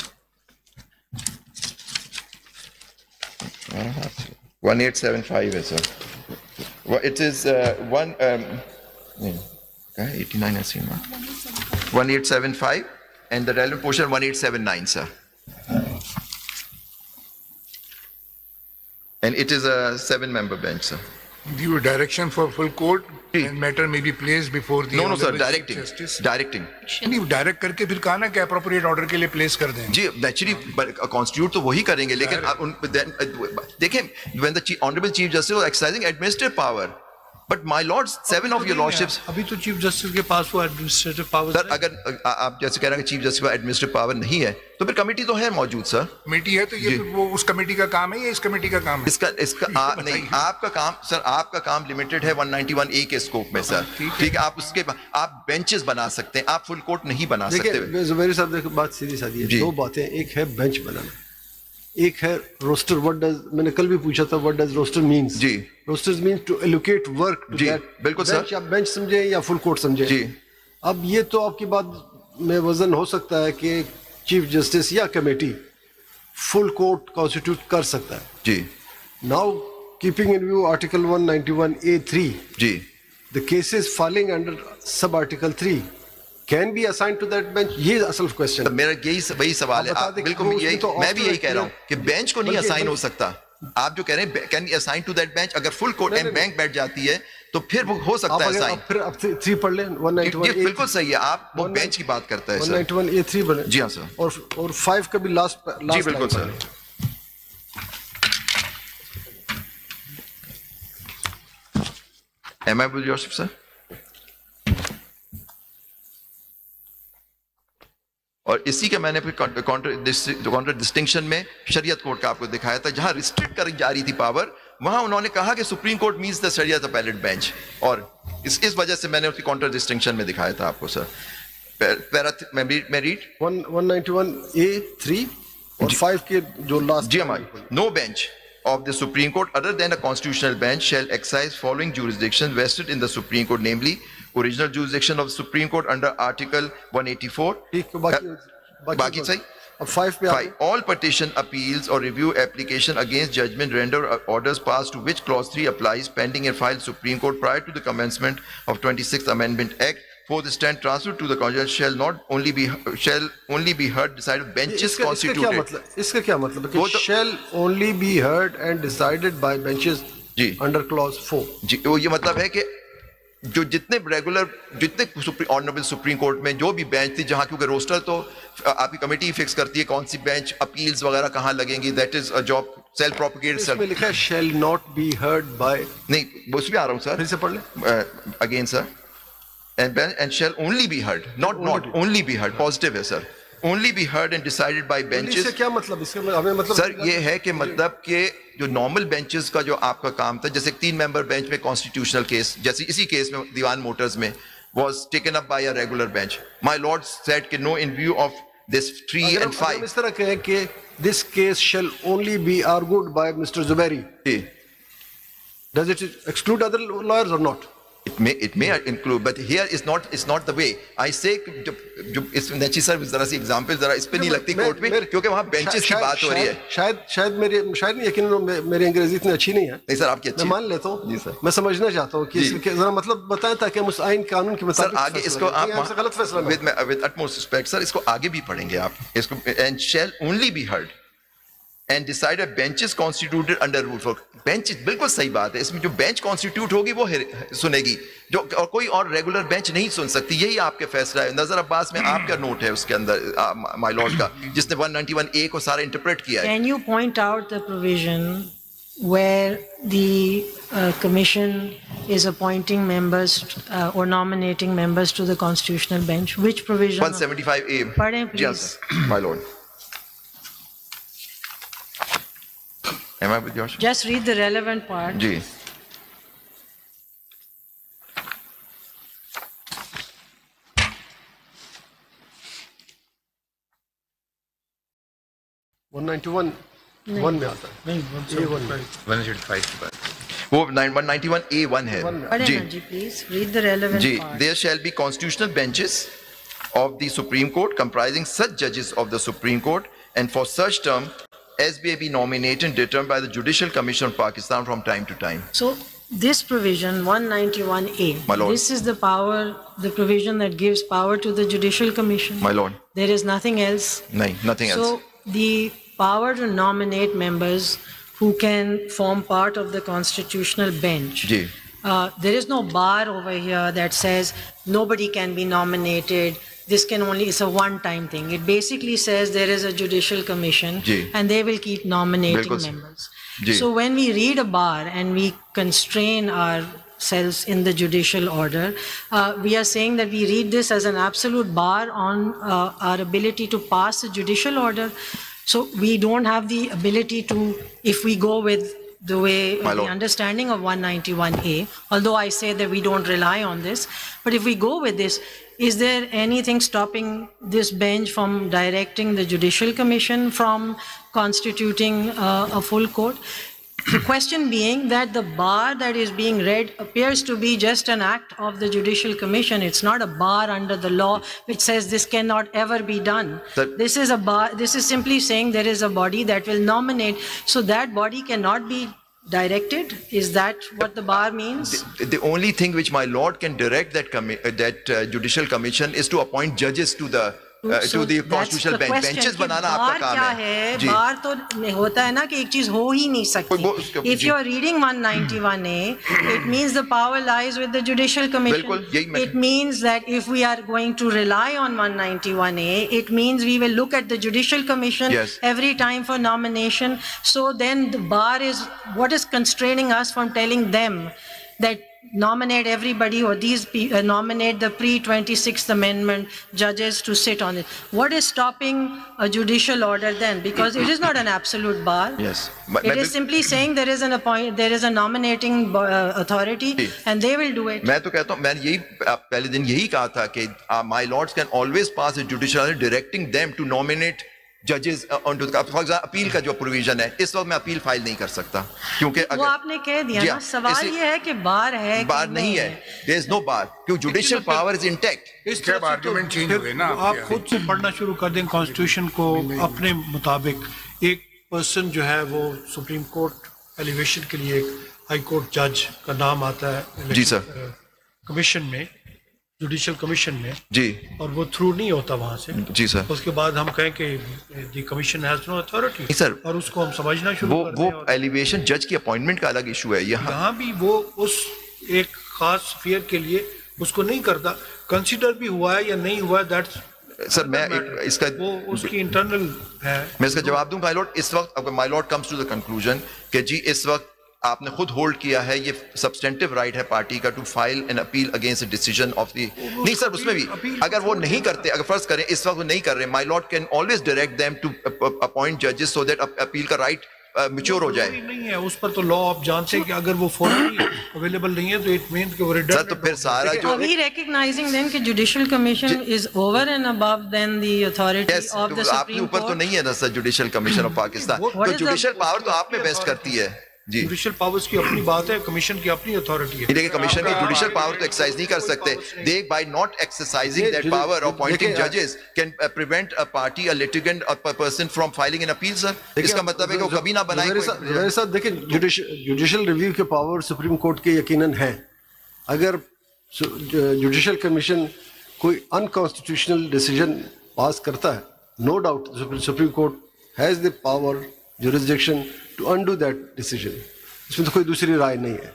Speaker 1: 1875 है sir. It is 89 has seen 1875 and the relevant portion 1879, sir. And it is a 7-member bench, sir.
Speaker 4: Give direction for full court and matter may be placed before the
Speaker 1: No, sir,
Speaker 4: Honorable Chief
Speaker 1: directing.
Speaker 4: Justice.
Speaker 1: Directing.
Speaker 4: नहीं direct करके फिर कहा ना कि appropriate order के लिए place कर दें.
Speaker 1: जी एक्चुअली कॉन्स्टिट्यूट तो वही करेंगे लेकिन देखें when the honorable chief justice was exercising administrative power but my lords 7 of your lordships
Speaker 3: अभी तो चीफ जस्टिस के पास वो एडमिनिस्ट्रेटिव पावर.
Speaker 1: सर अगर आप जैसे कह रहे हैं कि चीफ जस्टिस का एडमिनिस्ट्रेटिव पावर नहीं है तो फिर कमेटी तो है मौजूद सर.
Speaker 4: कमेटी है तो ये फिर वो उस कमेटी का काम है या इस कमेटी का काम है?
Speaker 1: इसका नहीं आपका काम सर, आपका काम लिमिटेड है 191A के स्कोप में सर. ठीक है, आप उसके आप बेंचेस बना सकते हैं, आप फुल कोर्ट नहीं बना सकते.
Speaker 6: देखिए जुबैरी साहब देखो बात सीधी सादी है. दो बातें, एक है बेंच बनाना, एक है रोस्टर. व्हाट डज, मैंने कल भी पूछा था व्हाट डज रोस्टर मींस.
Speaker 1: जी
Speaker 6: roster means to allocate work to that.
Speaker 1: बिल्कुल सर.
Speaker 6: आप बेंच समझे या फुल कोर्ट समझे.
Speaker 1: जी
Speaker 6: अब ये तो आपकी बात में वजन हो सकता है कि चीफ जस्टिस या कमेटी फुल कोर्ट कॉन्स्टिट्यूट कर सकता है.
Speaker 1: जी
Speaker 6: now keeping in view article 191A3
Speaker 1: जी
Speaker 6: the cases falling under sub article 3 can be assigned to that bench. ये असल क्वेश्चन.
Speaker 1: मेरा वही सवाल है. बिल्कुल यही मैं भी यही कह रहा हूँ कि बेंच को नहीं असाइन हो सकता. आप जो कह रहे हैं can be assign to that bench. अगर फुल कोर्ट एंड बैंक बैठ जाती है तो फिर वो हो सकता है असाइन.
Speaker 6: फिर अब 3 पढ़ लें 191A.
Speaker 1: बिल्कुल सही है, आप वो बेंच की बात करता है सर.
Speaker 6: 191A3 बने.
Speaker 1: जी हाँ सर.
Speaker 6: और 5 का भी लास्ट.
Speaker 1: जी बिल्कुल sir. Am I with your sir? और इसी के मैंने फिर काउंटर डिस्टिंक्शन में शरीयत कोर्ट का आपको दिखाया था, जहां रिस्ट्रिक्ट करी जा रही थी पावर, वहां उन्होंने कहा कि सुप्रीम कोर्ट मींस द शरीयत अपीलेट बेंच. और इस वजह से मैंने उसकी काउंटर डिस्टिंक्शन में दिखाया था आपको सर. मैं रीड
Speaker 6: 191A3 और 5 के जो लास्ट.
Speaker 1: जी हमारी no bench of the Supreme Court other than a constitutional bench shall exercise following jurisdictions vested in the Supreme Court, namely original jurisdiction of the Supreme Court under Article 184. बाकी सही.
Speaker 6: अब 5 पे
Speaker 1: all petition appeals or review application against judgment render orders passed to which clause 3 applies pending and filed Supreme Court prior to the commencement of 26th Amendment Act for the stand transferred to the Congress shall only be heard decided benches constituted.
Speaker 6: इसका क्या मतलब है कि shall only be heard and decided by benches under clause 4.
Speaker 1: जी वो ये मतलब है कि जो जितने ऑनरेबल सुप्रीम कोर्ट में जो भी बेंच थी, जहां क्योंकि रोस्टर तो आपकी कमेटी फिक्स करती है कौन सी बेंच अपील्स वगैरह कहां लगेंगी, that is a job self propagated.
Speaker 6: इसमें लिखा है shall not be heard by.
Speaker 1: नहीं उसमें आ रहा हूं सर,
Speaker 6: फिर से पढ़ ले
Speaker 1: again sir. And shall only be heard, not only be heard. Positive है sir. Only be heard and decided by benches.
Speaker 6: इससे क्या मतलब? इसका हमें मतलब
Speaker 1: सर ये है कि मतलब कि जो नॉर्मल बेंचेस का जो आपका काम था, जैसे 3 मेंबर बेंच में कॉन्स्टिट्यूशनल केस, जैसे इसी केस में दीवान मोटर्स में was taken up by a regular bench. My lord said कि no in view of this 3 and 5.
Speaker 6: इस तरह कहें कि this case shall only be argued by Mr. Zubairi. Does it exclude other lawyers or not?
Speaker 1: It may include, but here it's not the way. I say जो इस नेची sir जरा सी example जरा इस पे नहीं लगती कोर्ट में, क्योंकि वहाँ बेंचेस की बात हो रही है.
Speaker 6: शायद नहीं, यकीनन मेरी अंग्रेजी इतनी अच्छी नहीं है.
Speaker 1: नहीं सर आपकी अच्छी.
Speaker 6: मैं मान लेता हूँ जी सर. मैं समझना चाहता हूँ कि इसके जरा मतलब बताएं ताकि हम उस आइन कानून के मुताबिक
Speaker 1: सर आगे इसको आप
Speaker 6: गलत फैसला
Speaker 1: with utmost respect सर इसको आगे भी पढ़ेंगे आप इसको. and shall only be heard and decided benches constituted under rule for benches. बिल्कुल सही बात है, इसमें जो बेंच कॉन्स्टिट्यूट होगी वो सुनेगी, जो और कोई और रेगुलर बेंच नहीं सुन सकती. यही आपके फैसला है. नजर अब्बास में आपका नोट है उसके अंदर माय लॉर्ड का, जिसने 191A को सारा इंटरप्रेट किया है.
Speaker 2: Can you point out the provision where the commission is appointing members or nominating members to the constitutional bench? Which provision?
Speaker 1: 175A.
Speaker 2: पढ़ें please.
Speaker 1: Yes, my lord. Am I with yours?
Speaker 2: Just read the relevant part.
Speaker 1: जी.
Speaker 6: $191 1 میں آتا ہے.
Speaker 3: نہیں
Speaker 7: 185 کے بعد
Speaker 1: وہ 191A1 ہے.
Speaker 2: پڑھیں نا جی پلیز, read the relevant
Speaker 1: جی,
Speaker 2: part.
Speaker 1: there shall be constitutional benches of the Supreme Court comprising such judges of the Supreme Court and for such term as may be nominated and determined by the Judicial Commission of Pakistan from time to time.
Speaker 2: So this provision 191A,
Speaker 1: My lord.
Speaker 2: this is the power, the provision that gives power to the Judicial Commission.
Speaker 1: My lord.
Speaker 2: There is nothing else.
Speaker 1: No, nothing else.
Speaker 2: So the power to nominate members who can form part of the constitutional bench.
Speaker 1: Ji.
Speaker 2: There is no bar over here that says nobody can be nominated. This can only, it's a one-time thing. It basically says there is a judicial commission
Speaker 1: Ji.
Speaker 2: and they will keep nominating
Speaker 1: Bilkul.
Speaker 2: members.
Speaker 1: Ji.
Speaker 2: So when we read a bar and we constrain ourselves in the judicial order, we are saying that we read this as an absolute bar on our ability to pass a judicial order. So we don't have the ability to, if we go with the way, the understanding of 191A, although I say that we don't rely on this, but if we go with this, is there anything stopping this bench from directing the Judicial Commission from constituting a full court? The question being that the bar that is being read appears to be just an act of the Judicial Commission. It's not a bar under the law which says this cannot ever be done. This is a bar, this is simply saying there is a body that will nominate, so that body cannot be directed. Is that what the bar means?
Speaker 1: The only thing which my lord can direct that Judicial Commission is to appoint judges to the constitutional bench. Benches banana aapka kaam hai.
Speaker 2: بار تو ہوتا ہے نا کہ ایک چیز ہو ہی نہیں سکتی. If you are reading 191A, it means the power lies with the Judicial Commission. It means that if we are going to rely on 191A, it means we will look at the Judicial Commission every time for nomination. So then the bar is what is constraining us from telling them that nominate everybody, or these nominate the pre-26th Amendment judges to sit on it. What is stopping a judicial order then? Because it is not an absolute bar.
Speaker 1: Yes.
Speaker 2: It is simply saying there is a nominating authority and they will do it.
Speaker 1: میں تو کہتا ہوں, میں نے یہی پہلے دن یہی کہا تھا کہ my lords can always pass a judicial order directing them to nominate ججز اپیل کا جو پروویژن ہے, اس وقت میں اپیل فائل نہیں کر سکتا کیونکہ
Speaker 2: وہ آپ نے کہہ دیا نا. سوال یہ ہے کہ بار ہے,
Speaker 1: بار نہیں ہے. there is no bar کیوں جوڈیشل پاور از انٹیکٹ.
Speaker 3: اس طرح آرگومنٹ چینج ہو گئے نا. آپ خود سے پڑھنا شروع کر دیں کانسٹیٹیوشن کو اپنے مطابق. ایک پرسن جو ہے وہ سپریم کورٹ ایلیویشن کے لیے ایک ہائی کورٹ جج کا نام آتا ہے
Speaker 1: جی سر
Speaker 3: کمیشن میں, جوڈیشل کمیشن میں
Speaker 1: جی,
Speaker 3: اور وہ تھرو نہیں ہوتا وہاں سے
Speaker 1: جی سر.
Speaker 3: اس کے بعد ہم کہیں کہ دی کمیشن ہیز نو اتھارٹی
Speaker 1: سر,
Speaker 3: اور اس کو ہم سمجھنا شروع کر دیں.
Speaker 1: وہ ایلیویشن جج کی اپوائنٹمنٹ کا الگ ایشو ہے.
Speaker 3: یہاں بھی وہ اس ایک خاص فیئر کے لیے اس کو نہیں کرتا. کنسیڈر بھی ہوا ہے یا نہیں ہوا ہے, دیٹس
Speaker 1: سر میں اس کا
Speaker 3: وہ اس کی انٹرنل ہے.
Speaker 1: میں اس کا جواب دوں. مائی لارڈ اس وقت my lord comes to the conclusion کہ جی اس وقت آپ نے خود ہولڈ کیا ہے, یہ سبسٹینٹیو رائٹ ہے پارٹی کا to file an appeal against a decision of the. نہیں سر, اس میں بھی اگر وہ نہیں کرتے, اگر فرض کریں اس وقت وہ نہیں کر رہے, my lord can always direct them to appoint ججز سو دیٹ اپیل کا رائٹ میچور ہو جائے.
Speaker 3: نہیں ہے اس پر تو لا آپ جانتے ہیں کہ اگر وہ فوراً اویلیبل نہیں ہے تو اٹ مینس کہ وہ
Speaker 1: تو پھر سارا جو
Speaker 2: Are we recognizing then کہ Judicial Commission is over and above than the authority of the
Speaker 1: آپ کے
Speaker 2: Supreme
Speaker 1: اوپر تو
Speaker 2: Court?
Speaker 1: نہیں ہے نا سر جوڈیشل کمیشن آف پاکستان, تو جوڈیشل پاور تو آپ میں بیسٹ کرتی ہے. جی,
Speaker 3: جوڈیشل پاورز کی اپنی بات ہے, کمیشن کی اپنی اتھارٹی ہے.
Speaker 1: لیکن کمیشن کی جوڈیشل پاور تو ایکسرسائز نہیں کر سکتے. They by not exercising that power of appointing judges can prevent a party, a litigant, a person from filing an appeal, sir. اس کا مطلب ہے کہ وہ کبھی نہ بنائیں.
Speaker 6: میرے ساتھ دیکھیں جوڈیشل ریویو کے پاور سپریم کورٹ کے یقیناً ہیں. اگر جوڈیشل کمیشن کوئی انکانسٹیٹیوشنل ڈیسیژن پاس کرتا ہے, no doubt supreme court has the power jurisdiction to undo that decision. اس میں تو کوئی دوسری رائے نہیں ہے.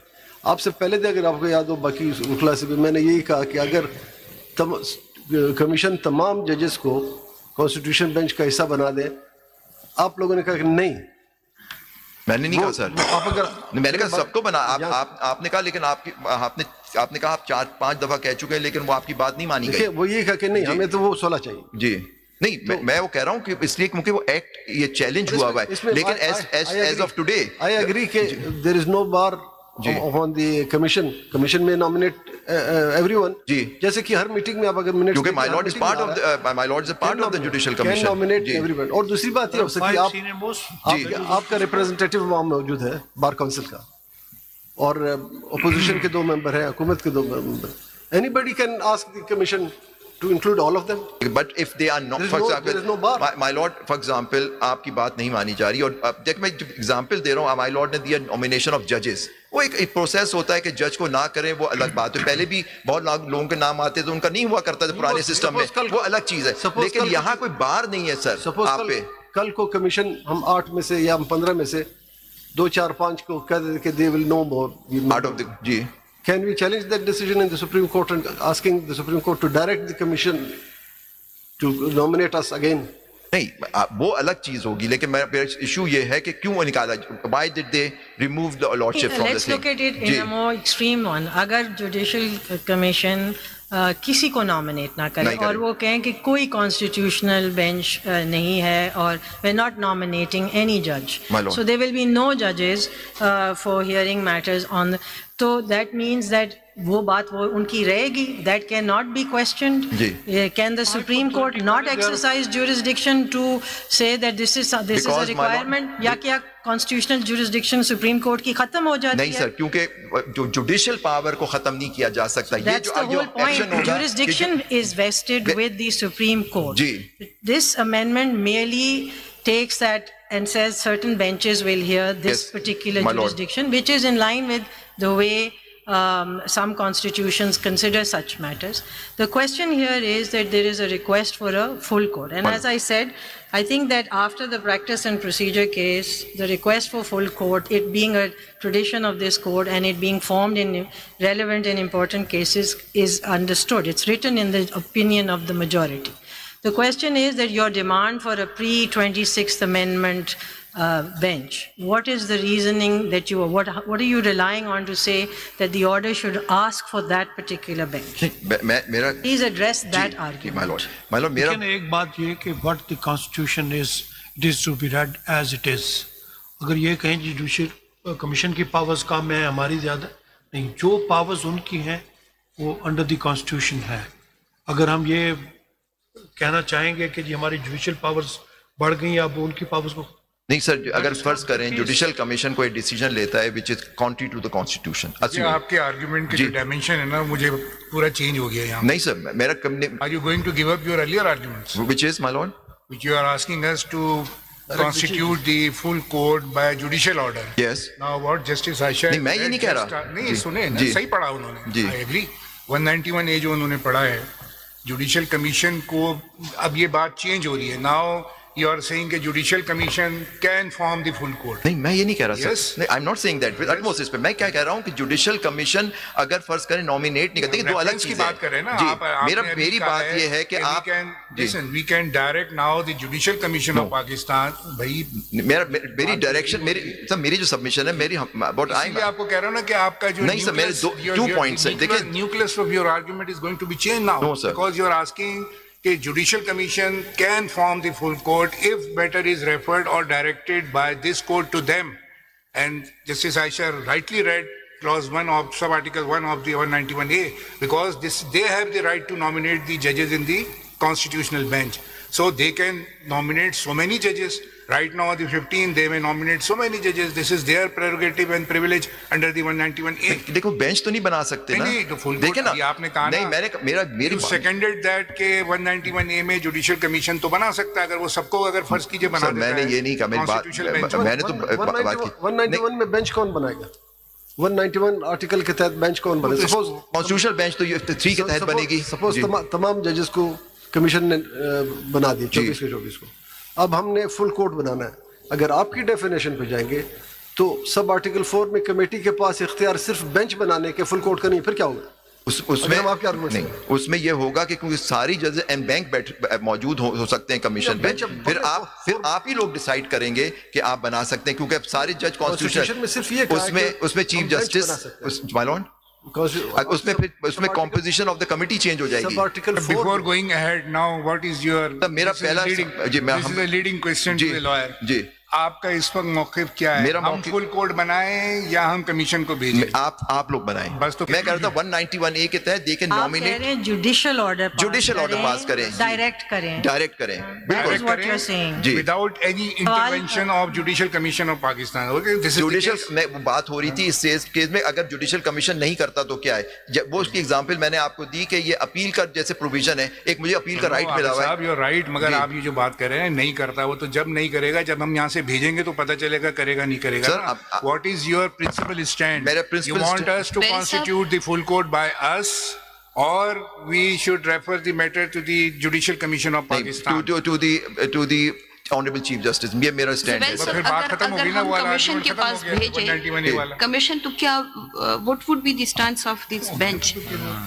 Speaker 6: آپ سے پہلے دے اگر آپ کو یاد ہو, باقی وکلا سے بھی میں نے یہی کہا کہ اگر کمیشن تمام ججز کو کانسٹیٹیوشن بینچ کا حصہ بنا دے, آپ لوگوں نے کہا کہ نہیں,
Speaker 1: میں نے نہیں کہا سر, میں نے کہا سب کو بنا. آپ نے کہا, لیکن آپ نے کہا آپ 4-5 دفعہ کہہ چکے ہیں, لیکن وہ آپ کی بات نہیں مانی گئی.
Speaker 6: وہ یہ کہا کہ نہیں ہمیں تو وہ 16 چاہیے.
Speaker 1: جی نہیں, میں وہ کہہ رہا ہوں کہ اس لیے کیونکہ وہ ایکٹ یہ چیلنج ہوا ہوا ہے, لیکن as of today
Speaker 6: I agree کہ دیر از نو بار on the commission may nominate everyone. جیسے کہ ہر میٹنگ میں آپ اگر منٹ
Speaker 1: کیونکہ my lord is part of the judicial commission.
Speaker 6: Can nominate everyone. اور دوسری بات یہ ہو سکتی ہے آپ کا ریپرزنٹیٹو وہاں موجود ہے بار کونسل کا, اور اپوزیشن کے 2 ممبر ہیں, حکومت کے 2 ممبر. Anybody can ask the commission to include all of them.
Speaker 1: But if they are not, for example, my lord, for example, آپ کی بات نہیں مانی جا رہی, اور دیکھ میں ایگزامپل دے رہا ہوں, my lord نے دیا nomination of judges. وہ ایک پروسیس ہوتا ہے کہ جج کو نہ کریں, وہ الگ بات ہے. پہلے بھی بہت لوگوں کے نام آتے تھے, ان کا نہیں ہوا کرتا تھا پرانے سسٹم میں, وہ الگ چیز ہے. لیکن یہاں کوئی بار نہیں ہے سر آپ پہ.
Speaker 6: کل کو کمیشن ہم 8 میں سے یا 15 میں سے 2 4 5 کو کہہ دیں کہ they will know more
Speaker 1: out of the G.
Speaker 6: Can we challenge that decision in the Supreme Court and asking the Supreme Court to direct the Commission to nominate us again?
Speaker 1: نہیں, وہ الگ چیز ہوگی, لیکن میرا ایشو یہ ہے کہ کیوں نکالا, why did they remove the lordship from the
Speaker 2: thing? Let's look at it in a more extreme one. اگر جوڈیشل کمیشن کسی کو نامنیٹ نہ کرے اور وہ کہیں کہ کوئی کانسٹیٹیوشنل بینچ نہیں ہے اور we're not nominating any judge, so there will be no judges for hearing matters on so that means that وہ بات وہ ان کی رہے گی, that cannot be questioned. Can the Supreme Court not exercise jurisdiction to say that this is a requirement, یا کیا constitutional jurisdiction Supreme Court کی ختم ہو جاتی ہے؟
Speaker 1: نہیں سر, کیونکہ جو جوڈیشل پاور کو ختم نہیں کیا جا سکتا.
Speaker 2: That's the whole point. Jurisdiction is vested with the Supreme Court. This amendment merely takes that and says certain benches will hear this particular jurisdiction, which is in line with the way some constitutions consider such matters. The question here is that there is a request for a full court, and as I said, I think that after the practice and procedure case, the request for full court, it being a tradition of this court and it being formed in relevant and important cases, is understood. It's written in the opinion of the majority. The question is that your demand for a pre-26th Amendment bench, what is the reasoning that you, what are you relying on to say that the order should ask for that particular bench? Please address that argument.
Speaker 1: My lord,
Speaker 3: لیکن ایک بات یہ کہ what the constitution is, it is to be read as it is. اگر یہ کہیں judicial commission کی powers کم ہیں, ہماری زیادہ نہیں, جو پاورز ان کی ہیں وہ انڈر دی کانسٹیٹیوشن ہے. اگر ہم یہ کہنا چاہیں گے کہ جی ہماری جوڈیشل پاورز بڑھ گئی, اب ان کی پاورز کو
Speaker 1: نہیں سر, اگر فرض کریں جوڈیشل کمیشن کوئی ڈیسیجن لیتا ہے which is contrary to the constitution.
Speaker 4: آپ کے آرگیومنٹ کی جو ڈائمینشن ہے نا, مجھے پورا چینج ہو گیا یہاں.
Speaker 1: نہیں سر, میرا
Speaker 4: Are you going to give up your earlier arguments?
Speaker 1: Which is, my lord?
Speaker 4: Which you are asking us to constitute the full court by a judicial order.
Speaker 1: Yes.
Speaker 4: Now what Justice Aisha...
Speaker 1: نہیں, میں یہ نہیں کہہ رہا.
Speaker 4: نہیں سنیں, صحیح پڑھا انہوں نے. I agree. 191A جو انہوں نے پڑھا ہے, جوڈیشل کمیشن کو اب یہ بات چینج ہو رہی ہے. Now you are saying کہ judicial commission can form the full court.
Speaker 1: نہیں, میں یہ نہیں کہہ رہا سر. I'm not saying that with utmost respect. میں کیا کہہ رہا ہوں کہ جوڈیشل کمیشن اگر فرض کریں نامینیٹ نہیں کرتے, دو الگ چیزیں.
Speaker 4: بات کر رہے ہیں نا
Speaker 1: جی, میری بات یہ ہے کہ آپ
Speaker 4: listen, we can direct now the judicial commission of Pakistan. بھائی
Speaker 1: میری ڈائریکشن, میری جو سبمیشن ہے, میری about
Speaker 4: آپ کو کہہ رہا ہوں نا کہ آپ کا جو
Speaker 1: نہیں سر, میرے 2 points ہیں. دیکھیں,
Speaker 4: nucleus of your argument is going to be changed now.
Speaker 1: No sir.
Speaker 4: Because you are asking کہ judicial commission can form the full court if matter is referred or directed by this court to them. And Justice Aisha rightly read clause 1 of sub-article 1 of the 191A, because they have the right to nominate the judges in the constitutional bench. So they can nominate so many judges. Right now, the 15, they may nominate so many judges. This is their prerogative and privilege under the 191A.
Speaker 1: دیکھو bench تو نہیں بنا سکتے نا.
Speaker 4: نہیں, تو full court ابھی آپ نے کہا نا,
Speaker 1: میری
Speaker 4: seconded that کہ 191A میں جوڈیشل کمیشن تو بنا سکتا ہے, اگر وہ سب کو اگر فرض کیجئے بنا دیتا ہے.
Speaker 1: میں نے یہ نہیں کہا, میری بات, میں نے تو بات کی
Speaker 6: 191 میں بینچ کون بنائے گا؟ 191 آرٹیکل کے تحت بینچ کون بنے گا؟ سپوز
Speaker 1: کانسٹیٹیوشنل بینچ تو 3 کے تحت بنے گی.
Speaker 6: سپوز تمام ججز کو کمیشن نے بنا دی 24 کے 24 کو, اب ہم نے فل کورٹ بنانا ہے. اگر آپ کی ڈیفینیشن پہ جائیں گے تو سب آرٹیکل 4 میں کمیٹی کے پاس اختیار صرف بینچ بنانے کے, فل کورٹ کا نہیں. پھر کیا ہوگا
Speaker 1: اس میں؟ نہیں, اس میں یہ ہوگا کہ کیونکہ ساری ججز اینڈ بینک موجود ہو سکتے ہیں کمشن پہ, پھر آپ ہی لوگ ڈیسائیڈ کریں گے کہ آپ بنا سکتے ہیں, کیونکہ سارے جج کانسٹیٹیوشن
Speaker 6: میں صرف یہ
Speaker 1: اس میں چیف جسٹس اس میں composition of the committee change ہو جائے گی.
Speaker 4: Before going ahead now, what is your
Speaker 1: میرا پہلا
Speaker 4: leading question to the lawyer.
Speaker 1: جی,
Speaker 4: آپ کا اس وقت موقف کیا ہے؟ ہم فل کوڈ بنائیں یا ہم کمیشن کو بھیجیں؟
Speaker 1: آپ لوگ بنائیں.
Speaker 4: بس تو
Speaker 1: میں کہہ رہا تھا 191A کے تحت دیکھیں نامینیٹ
Speaker 2: جوڈیشل آرڈر
Speaker 1: پاس کریں,
Speaker 2: ڈائریکٹ کریں
Speaker 1: جی
Speaker 4: without any intervention of judicial commission of Pakistan.
Speaker 1: Judicial میں بات ہو رہی تھی اس کیس میں, اگر جوڈیشل کمیشن نہیں کرتا تو کیا ہے؟ وہ اس کی ایگزامپل میں نے آپ کو دی کہ یہ اپیل کا جیسے پروویژن ہے, ایک مجھے اپیل کا رائٹ ملا ہوا ہے.
Speaker 4: رائٹ, مگر آپ یہ جو بات کر رہے ہیں نہیں کرتا, وہ تو جب نہیں کرے گا جب ہم یہاں سے بھیجیں گے تو پتہ چلے گا کرے گا نہیں کرے گا. What is your principal stand? You want us to constitute the full court by us or we should refer the matter to the Judicial Commission of Pakistan?
Speaker 1: To the Honorable Chief Justice. یہ میرا stand ہے.
Speaker 4: پھر بات ختم ہو گئی نا, وہ
Speaker 5: commission کے پاس بھیجیں کمیشن تو کیا what would be the stance of this bench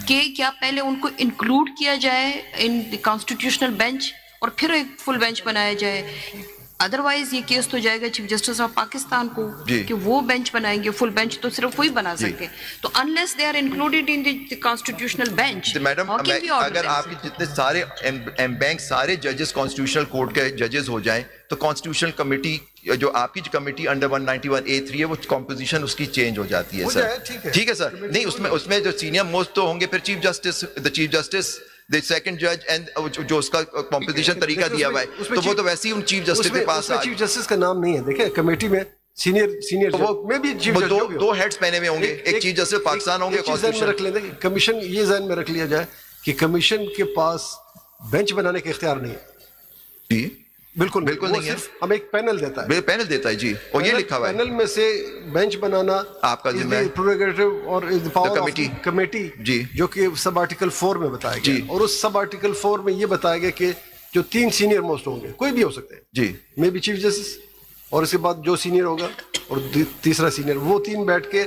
Speaker 5: کہ کیا پہلے ان کو انکلوڈ کیا جائے in the constitutional bench اور پھر ایک فل بینچ بنایا جائے؟ ادروائز یہ کیس تو جائے گا چیف جسٹس آف پاکستان کو کہ وہ بینچ بنائیں گے. فل بینچ تو صرف وہی بنا سکتے, تو unless they are included in the constitutional bench.
Speaker 1: Madam اگر آپ کے جتنے سارے بینک سارے ججز کانسٹیٹیوشنل کورٹ کے ججز ہو جائیں تو کانسٹیٹیوشنل کمیٹی جو آپ کی کمیٹی انڈر 191A3 ہے وہ کمپوزیشن اس کی چینج ہو جاتی ہے سر. ٹھیک ہے سر. نہیں اس میں جو سینئر موسٹ تو ہوں گے پھر chief justice the second judge and جو اس کا کمپوزیشن طریقہ دیا ہوا ہے تو وہ تو ویسے ہی ان چیف جسٹس کے پاس
Speaker 6: چیف جسٹس کا نام نہیں ہے. دیکھیں کمیٹی میں سینئر میں بھی
Speaker 1: دو ہیڈز پہنے ہوئے ہوں گے, ایک چیف جسٹس پاکستان ہوں گے.
Speaker 6: رکھ لیں کمیشن, یہ ذہن میں رکھ لیا جائے کہ کمیشن کے پاس بینچ بنانے کا اختیار نہیں ہے.
Speaker 1: جی بالکل نہیں ہے,
Speaker 6: ہم ایک پینل دیتا ہے.
Speaker 1: پینل دیتا ہے جی, اور یہ لکھا ہوا ہے
Speaker 6: پینل میں سے بینچ بنانا
Speaker 1: آپ کا ذمہ ہے,
Speaker 6: پروگریٹو اور کمیٹی
Speaker 1: جی
Speaker 6: جو کہ سب آرٹیکل 4 میں بتایا گیا, اور اس سب آرٹیکل 4 میں یہ بتایا گیا کہ جو 3 سینئر موسٹ ہوں گے, کوئی بھی ہو سکتے ہیں
Speaker 1: جی,
Speaker 6: میں بھی چیف جسٹس اور اس کے بعد جو سینئر ہوگا اور تیسرا سینئر, وہ 3 بیٹھ کے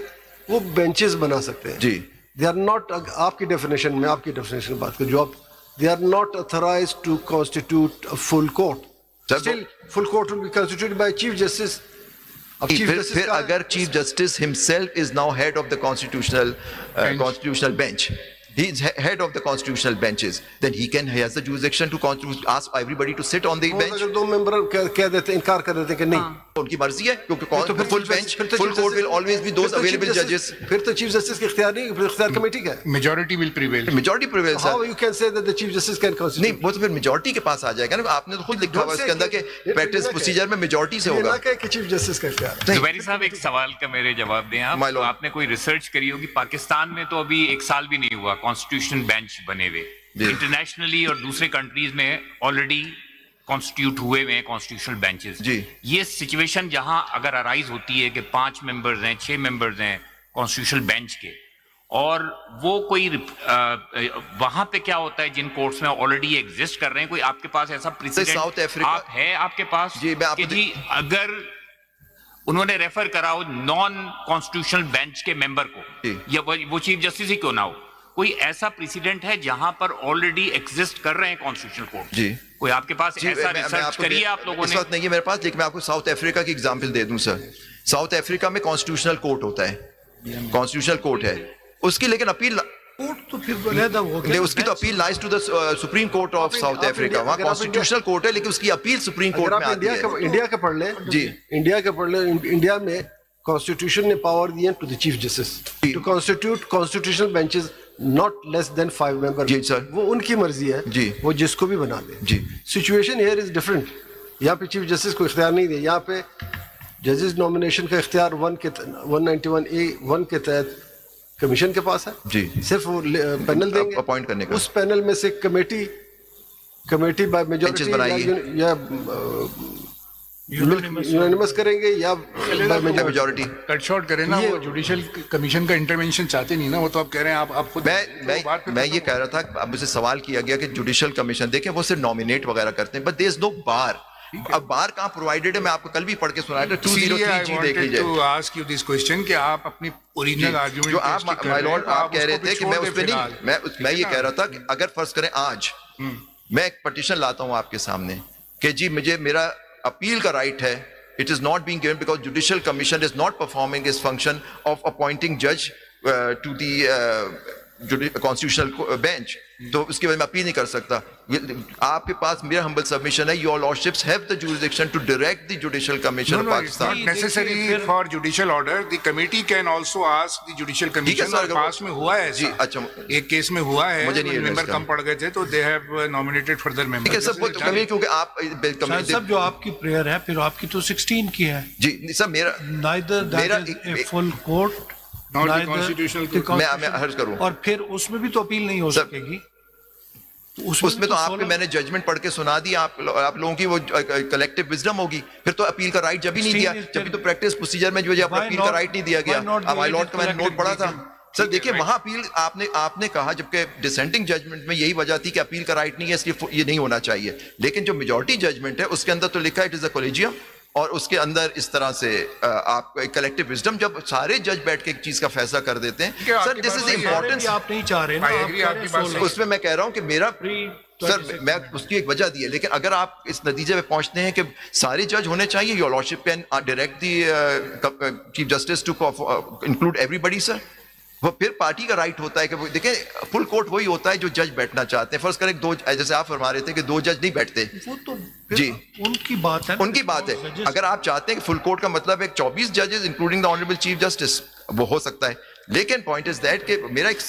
Speaker 6: وہ بینچز بنا سکتے ہیں
Speaker 1: جی.
Speaker 6: دے آر ناٹ, آپ کی ڈیفینیشن میں آپ کی ڈیفینیشن بات کروں جو آپ, they are not authorised to constitute a full court. Still, full court will be constituted by chief justice.
Speaker 1: پھر اگر chief justice himself is now head of the constitutional bench, he is head of the constitutional benches, then he has the jurisdiction to ask everybody to sit on the bench.
Speaker 6: اگر 2 ممبر کہہ دیتے, انکار کر دیتے کہ نہیں,
Speaker 1: ان کی مرضی ہے, کیونکہ full bench, full court will always be those available judges.
Speaker 6: پھر تو چیف جسٹس کے اختیار نہیں, پھر اختیار کمیٹی کا ہے.
Speaker 4: Majority will prevail.
Speaker 1: Majority prevails.
Speaker 6: How you can say that the chief justice can constitute?
Speaker 1: نہیں, وہ تو پھر میجورٹی کے پاس آ جائے گا نا. آپ نے تو خود لکھا ہوا اس کے اندر کہ پریکٹس پروسیجر میں میجورٹی سے ہوگا.
Speaker 6: نہ کہ چیف جسٹس کا اختیار.
Speaker 8: زبیری صاحب ایک سوال کا میرے جواب دیں آپ نے کوئی ریسرچ کری ہوگی, پاکستان میں تو ابھی 1 سال بھی نہیں ہوا کانسٹیٹیوشن بینچ بنے ہوئے, انٹرنیشنلی اور دوسرے کنٹریز میں آلریڈی کانسٹیٹیوٹ ہوئے ہوئے ہیں کانسٹیٹیوشنل بینچز. یہ سچویشن جہاں اگر ارائز ہوتی ہے کہ 5 ممبرز ہیں 6 ممبرز ہیں کانسٹیٹیوشنل بینچ کے, اور وہ کوئی وہاں پہ کیا ہوتا ہے جن کورٹس میں آلریڈی ایگزسٹ کر رہے ہیں, کوئی آپ کے پاس ایسا پریسیڈنٹ ہے آپ کے پاس کہ جی اگر انہوں نے ریفر کرا ہو نان کانسٹیٹیوشنل بینچ کے ممبر کو, یا وہ چیف جسٹس ہی کیوں نہ ہو, کوئی ایسا پریسیڈنٹ ہے جہاں پر آلریڈی ایگزسٹ کر رہے ہیں کانسٹیٹیوشنل کورٹ؟
Speaker 1: جی
Speaker 8: کوئی آپ کے پاس ایسا ریسرچ کریے آپ لوگوں نے؟
Speaker 1: اس وقت نہیں ہے میرے پاس, لیکن میں آپ کو ساؤتھ افریقہ کی ایگزامپل دے دوں سر. ساؤتھ افریقہ میں کانسٹیٹیوشنل کورٹ ہوتا ہے, کانسٹیٹیوشنل کورٹ ہے اس کی, لیکن اپیل
Speaker 3: تو پھر
Speaker 1: اس کی تو appeal lies to the supreme court of South Africa. وہاں کانسٹیٹیوشنل کورٹ ہے لیکن اس کی اپیل سپریم کورٹ میں آتی ہے.
Speaker 6: انڈیا کا پڑھ لیں, جی انڈیا کا پڑھ لیں. انڈیا میں کانسٹیٹیوشن نے پاور دی to the chief justice to constitute constitutional benches not less than 5 member.
Speaker 1: جی سر,
Speaker 6: وہ ان کی مرضی ہے, جی وہ جس کو بھی بنا دے.
Speaker 1: جی
Speaker 6: سچویشن ہیئر از ڈفرنٹ. یہاں پہ چیف جسٹس کو اختیار نہیں دے, یہاں پہ ججز نامینیشن کا اختیار 191A1 کے تحت کمیشن کے پاس ہے.
Speaker 1: جی
Speaker 6: صرف وہ پینل دیں گے
Speaker 1: اپوائنٹ کرنے کا,
Speaker 6: اس پینل میں سے کمیٹی بائی میجورٹی یا یونانیمس کریں گے یا
Speaker 1: میجورٹی.
Speaker 4: کٹ شارٹ کریں نا, وہ جوڈیشل کمیشن کا انٹرونشن چاہتے نہیں نا, وہ تو آپ کہہ رہے ہیں آپ خود.
Speaker 1: میں یہ کہہ رہا تھا, اب مجھ سے سوال کیا گیا کہ جوڈیشل کمیشن دیکھیں وہ صرف نامینیٹ وغیرہ کرتے ہیں, بٹ دیر از نو بار. اب بار کہاں پرووائڈیڈ ہے, میں آپ کو کل بھی پڑھ کے سنایا تھا 203G دیکھ لیجیے.
Speaker 4: تو آسک یو دس کوسچن کہ آپ اپنی اوریجنل آرگومنٹ
Speaker 1: جو آپ مائی لارڈ آپ کہہ رہے تھے کہ میں اس پہ نہیں, میں یہ کہہ رہا تھا کہ اگر فرض کریں آج میں ایک پٹیشن لاتا ہوں آپ کے سامنے کہ جی مجھے میرا اپیل کا رائٹ ہے, it is not being given because judicial commission is not performing its function of appointing judge to the constitutional bench, تو اس کے بعد میں اپیل نہیں کر سکتا. آپ کے پاس میرا ہمبل سبمیشن ہے, your lordships have the jurisdiction to direct the judicial commission of Pakistan.
Speaker 4: It's not necessary for judicial order. The committee can also ask the judicial commission. اور پاس میں ہوا ہے ایسا, ایک کیس میں ہوا ہے, ممبر کم پڑ گئے تھے تو they have nominated further members.
Speaker 1: کیونکہ آپ
Speaker 3: سب جو آپ کی پریئر ہے پھر آپ کی تو 16 کی ہے
Speaker 1: جی سر, میرا
Speaker 3: neither that is a full court
Speaker 1: میں عرض کروں,
Speaker 3: اور پھر اس میں بھی تو اپیل نہیں ہو سکے گی.
Speaker 1: اس میں تو آپ کے میں نے ججمنٹ پڑھ کے سنا دی, آپ لوگوں کی وہ کلیکٹیو وزڈم ہوگی. پھر تو اپیل کا رائٹ جب ہی نہیں دیا, جب تو پریکٹس پروسیجر میں جو ہے اپیل کا رائٹ نہیں دیا گیا. مائی لارڈ کا میں نے نوٹ پڑھا تھا سر. دیکھیے وہاں اپیل آپ نے کہا, جبکہ ڈسینٹنگ ججمنٹ میں یہی وجہ تھی کہ اپیل کا رائٹ نہیں ہے, اس لیے یہ نہیں ہونا چاہیے. لیکن جو میجورٹی ججمنٹ ہے اس کے اندر تو لکھا ہے اٹ از اے کولیجیم, اور اس کے اندر اس طرح سے آپ کو ایک کلیکٹیو وزڈم, جب سارے جج بیٹھ کے ایک چیز کا فیصلہ کر دیتے ہیں. سر دس از امپورٹنٹ,
Speaker 3: آپ نہیں چاہ رہے
Speaker 1: اس میں میں کہہ رہا ہوں کہ میرا سر میں اس کی ایک وجہ دی ہے. لیکن اگر آپ اس نتیجے پہ پہنچتے ہیں کہ سارے جج ہونے چاہیے, your lordship can direct the chief justice to include everybody sir. وہ پھر پارٹی کا رائٹ ہوتا ہے کہ دیکھیں فل کورٹ وہی ہوتا ہے جو جج بیٹھنا چاہتے ہیں. فرض کریں دو, جیسے آپ فرما رہے تھے کہ 2 جج نہیں بیٹھتے, جی
Speaker 3: ان کی بات ہے,
Speaker 1: ان کی بات ہے. اگر آپ چاہتے ہیں کہ فل کورٹ کا مطلب ہے 24 ججز including the honourable chief justice, وہ ہو سکتا ہے. لیکن پوائنٹ از دیٹ کہ میرا ایک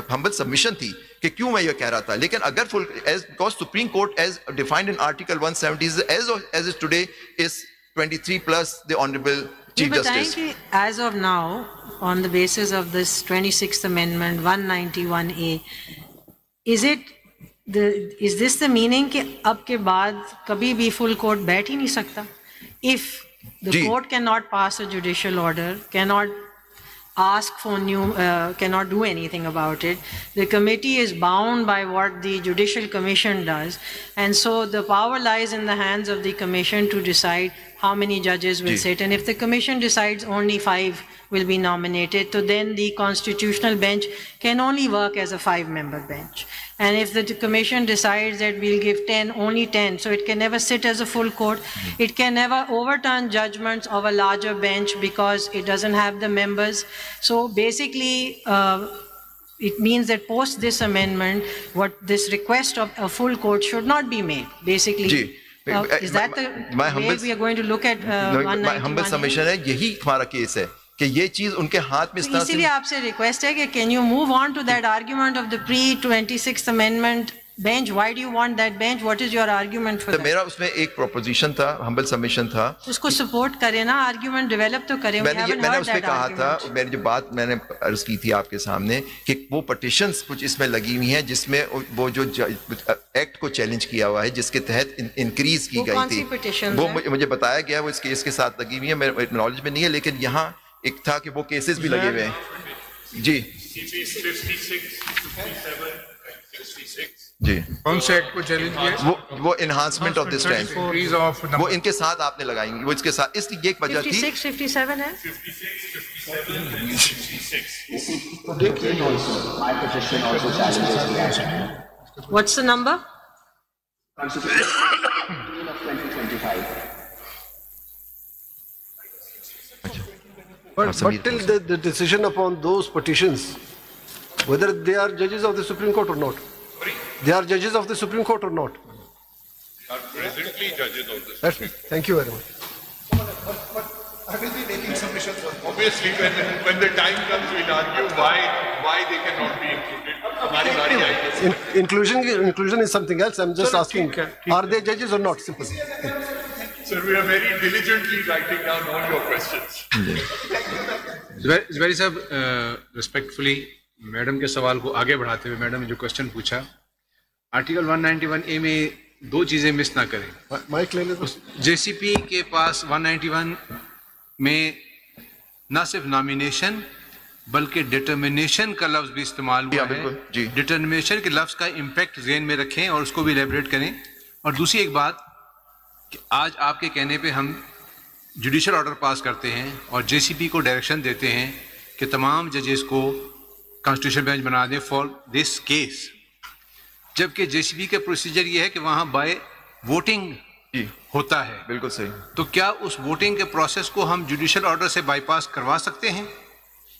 Speaker 1: ہمبل سبمیشن تھی کہ کیوں میں یہ کہہ رہا تھا. لیکن اگر full because supreme court as defined in article 170 as it today is 23 plus the honourable Chief Justice.
Speaker 2: As of now, on the basis of this 26th Amendment, 191A, is this the meaning کہ اب کے بعد کبھی بھی full court بیٹھ ہی نہیں سکتا? If the court cannot pass a judicial order, cannot ask for new, cannot do anything about it, the committee is bound by what the Judicial Commission does, and so the power lies in the hands of the commission to decide how many judges will sit. And if the commission decides only 5 will be nominated, so then the constitutional bench can only work as a 5-member bench. And if the commission decides that we'll give 10, only 10, so it can never sit as a full court. It can never overturn judgments of a larger bench because it doesn't have the members. So basically, it means that post this amendment, what this request of a full court should not be made. Basically, is that the way we are going to look at 191?
Speaker 1: My humble submission ہے, یہی ہمارا case ہے کہ یہ چیز ان کے ہاتھ میں اس طرح سے.
Speaker 2: اسی لیے آپ سے ریکویسٹ ہے کہ can you move on to that argument of the pre-26th amendment bench. Why do you want that bench? What is your argument for that?
Speaker 1: میرا اس میں ایک پروپوزیشن تھا, ہمبل سبمیشن تھا,
Speaker 2: اس کو سپورٹ کریں نا, آرگیومنٹ ڈیولپ تو کریں.
Speaker 1: میں نے اس پہ کہا تھا, میری جو بات میں نے عرض کی تھی آپ کے سامنے کہ وہ پٹیشنز کچھ اس میں لگی ہوئی ہیں جس میں وہ جو ایکٹ کو چیلنج کیا ہوا ہے جس کے تحت انکریز کی گئی تھی, وہ مجھے بتایا گیا وہ اس کیس کے ساتھ لگی ہوئی ہیں. میرے نالج میں نہیں ہے, لیکن یہاں ایک تھا کہ وہ کیسز بھی لگے ہوئے ہیں. جی جی
Speaker 4: کون سے ایکٹ کو چیلنج کیا؟
Speaker 1: وہ انہانسمنٹ آف دس ٹائم, وہ ان کے ساتھ آپ نے لگائیں گی, وہ اس کے ساتھ, اس کی ایک وجہ تھی.
Speaker 2: 56-57 ہے. What's the number?
Speaker 6: But till the decision upon those petitions, whether they are judges of the Supreme Court or not, they are judges of the Supreme Court or not?
Speaker 9: Are presently judges of the
Speaker 6: Supreme Court. Thank you very much.
Speaker 9: I will be making submissions. Obviously, when the time comes, we'll argue why they cannot be included.
Speaker 6: Inclusion is something else. I'm just asking, are they judges or not? Simple.
Speaker 9: Sir, we are very diligently writing down all your questions.
Speaker 7: Zubairi صاحب, respectfully madam کے سوال کو آگے بڑھاتے ہوئے, madam نے جو question پوچھا, آرٹیکل 191A میں 2 چیزیں مس نہ کریں.
Speaker 6: مائک لے لیں.
Speaker 7: جے سی پی کے پاس 191 میں نہ صرف نامینیشن بلکہ ڈٹرمنیشن کا لفظ بھی استعمال ہوا ہے. ڈٹرمنیشن کے لفظ کا امپیکٹ ذہن میں رکھیں اور اس کو بھی ایلیبریٹ کریں. اور دوسری ایک بات کہ آج آپ کے کہنے پہ ہم جوڈیشل آرڈر پاس کرتے ہیں اور جے سی پی کو ڈائریکشن دیتے ہیں کہ تمام ججز کو کانسٹیٹیوشن بینچ بنا دیں فار دس کیس, جبکہ جے سی پی کا پروسیجر یہ ہے کہ وہاں بائی ووٹنگ ہوتا ہے.
Speaker 1: بالکل صحیح.
Speaker 7: تو کیا اس ووٹنگ کے پروسیس کو ہم جوڈیشل آرڈر سے بائی پاس کروا سکتے ہیں,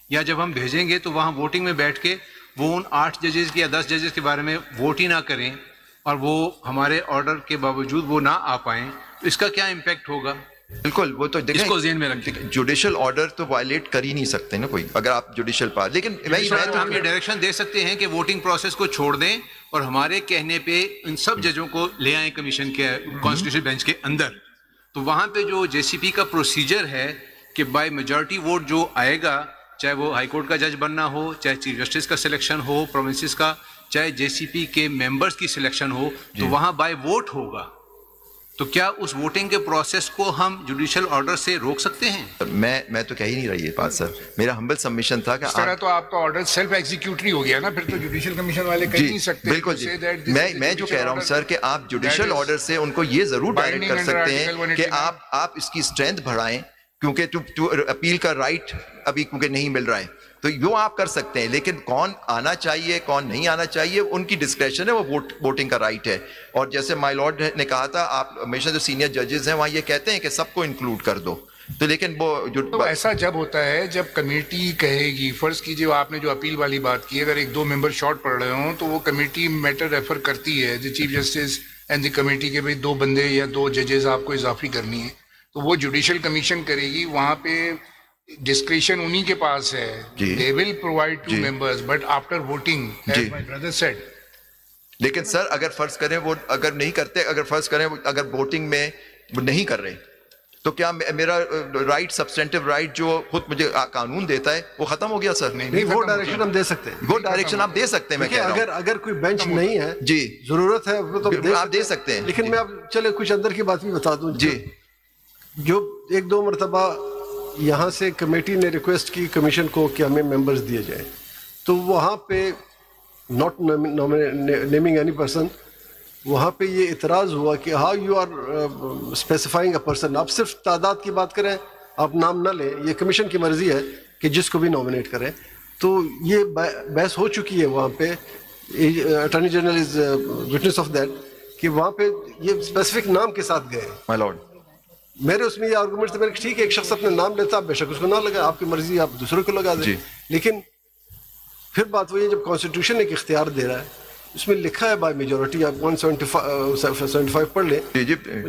Speaker 7: یا جب ہم بھیجیں گے تو وہاں ووٹنگ میں بیٹھ کے وہ ان 8 ججز کی یا 10 ججز کے بارے میں ووٹ ہی نہ کریں اور وہ ہمارے آرڈر کے باوجود وہ نہ آ پائیں، تو اس کا کیا امپیکٹ ہوگا؟
Speaker 1: بالکل، وہ تو
Speaker 7: اس کو ذہن میں رکھیں.
Speaker 1: جوڈیشل آرڈر تو وائلیٹ کر ہی نہیں سکتے نا کوئی، اگر آپ جوڈیشل پار. لیکن
Speaker 7: ہم یہ ڈائریکشن دے سکتے ہیں کہ ووٹنگ پروسیس کو چھوڑ دیں اور ہمارے کہنے پہ ان سب ججوں کو لے آئیں کمیشن کے کانسٹیٹیوشن بینچ کے اندر. تو وہاں پہ جو جے سی پی کا پروسیجر ہے کہ بائی میجورٹی ووٹ جو آئے گا، چاہے وہ ہائی کورٹ کا جج بننا ہو، چاہے چیف جسٹس کا سلیکشن ہو پروونسز کا، چاہے جے سی پی کے ممبرز کی سلیکشن ہو، تو وہاں بائی ووٹ ہوگا. تو کیا اس ووٹنگ کے پروسیس کو ہم جوڈیشل آرڈر سے روک سکتے ہیں؟
Speaker 1: میں تو کہہ ہی نہیں رہی ہے بات سر. میرا ہمبل سبمیشن تھا کہ
Speaker 4: اس طرح تو آپ کا آرڈر سیلف ایگزیکیوٹری ہو گیا نا، پھر تو جوڈیشل کمیشن والے کہہ نہیں سکتے.
Speaker 1: بالکل جی، میں جو کہہ رہا ہوں سر کہ آپ جوڈیشل آرڈر سے ان کو یہ ضرور ڈائریکٹ کر سکتے ہیں کہ آپ اس کی اسٹرینتھ بڑھائیں، کیونکہ اپیل کا رائٹ ابھی کیونکہ نہیں مل رہا ہے، تو وہ آپ کر سکتے ہیں. لیکن کون آنا چاہیے کون نہیں آنا چاہیے ان کی ڈسکریشن ہے، وہ ووٹنگ کا رائٹ ہے. اور جیسے مائی لارڈ نے کہا تھا، آپ ہمیشہ جو سینئر ججز ہیں وہاں یہ کہتے ہیں کہ سب کو انکلوڈ کر دو. تو لیکن وہ
Speaker 4: تو ایسا جب ہوتا ہے جب کمیٹی کہے گی، فرض کیجیے آپ نے جو اپیل والی بات کی، اگر 1-2 ممبر شارٹ پڑ رہے ہوں تو وہ کمیٹی میٹر ریفر کرتی ہے the chief justice and the committee کے بھائی 2 بندے یا 2 ججز آپ کو اضافی کرنی ہے، تو وہ جوڈیشل کمیشن کرے گی. وہاں پہ ڈسکریشن انہی کے پاس ہے. they will provide 2 members but after voting as my brother said.
Speaker 1: لیکن سر اگر فرض کریں وہ اگر نہیں کرتے، اگر فرض کریں اگر ووٹنگ میں وہ نہیں کر رہے، تو کیا میرا رائٹ سبسٹینٹیو رائٹ جو خود مجھے قانون دیتا ہے وہ ختم ہو گیا سر؟
Speaker 6: نہیں، وہ ڈائریکشن ہم دے سکتے ہیں،
Speaker 1: وہ ڈائریکشن آپ دے سکتے ہیں. میں کہہ رہا ہوں
Speaker 6: اگر کوئی بینچ نہیں ہے
Speaker 1: جی
Speaker 6: ضرورت ہے وہ تو
Speaker 1: آپ دے سکتے ہیں.
Speaker 6: لیکن میں اب چلے کچھ اندر کی بات بھی بتا دوں
Speaker 1: جی.
Speaker 6: جو 1-2 مرتبہ یہاں سے کمیٹی نے ریکویسٹ کی کمیشن کو کہ ہمیں ممبرز دیے جائیں، تو وہاں پہ ناٹ نیمنگ اینی پرسن، وہاں پہ یہ اعتراض ہوا کہ how you are specifying a person. آپ صرف تعداد کی بات کریں، آپ نام نہ لیں، یہ کمیشن کی مرضی ہے کہ جس کو بھی نامنیٹ کریں. تو یہ بحث ہو چکی ہے وہاں پہ، attorney general is witness of that, کہ وہاں پہ یہ اسپیسیفک نام کے ساتھ گئے.
Speaker 1: مائی لارڈ
Speaker 6: میرے اس میں یہ آرگومنٹ تھے، میں نے ٹھیک ہے ایک شخص اپنے نام لیتا، بے شک اس کو نہ لگا، آپ کی مرضی، آپ دوسروں کو لگا دیں. لیکن پھر بات وہی ہے جب کانسٹیٹیوشن ایک اختیار دے رہا ہے، اس میں لکھا ہے بائی میجورٹی، آپ 175 پڑھ لیں،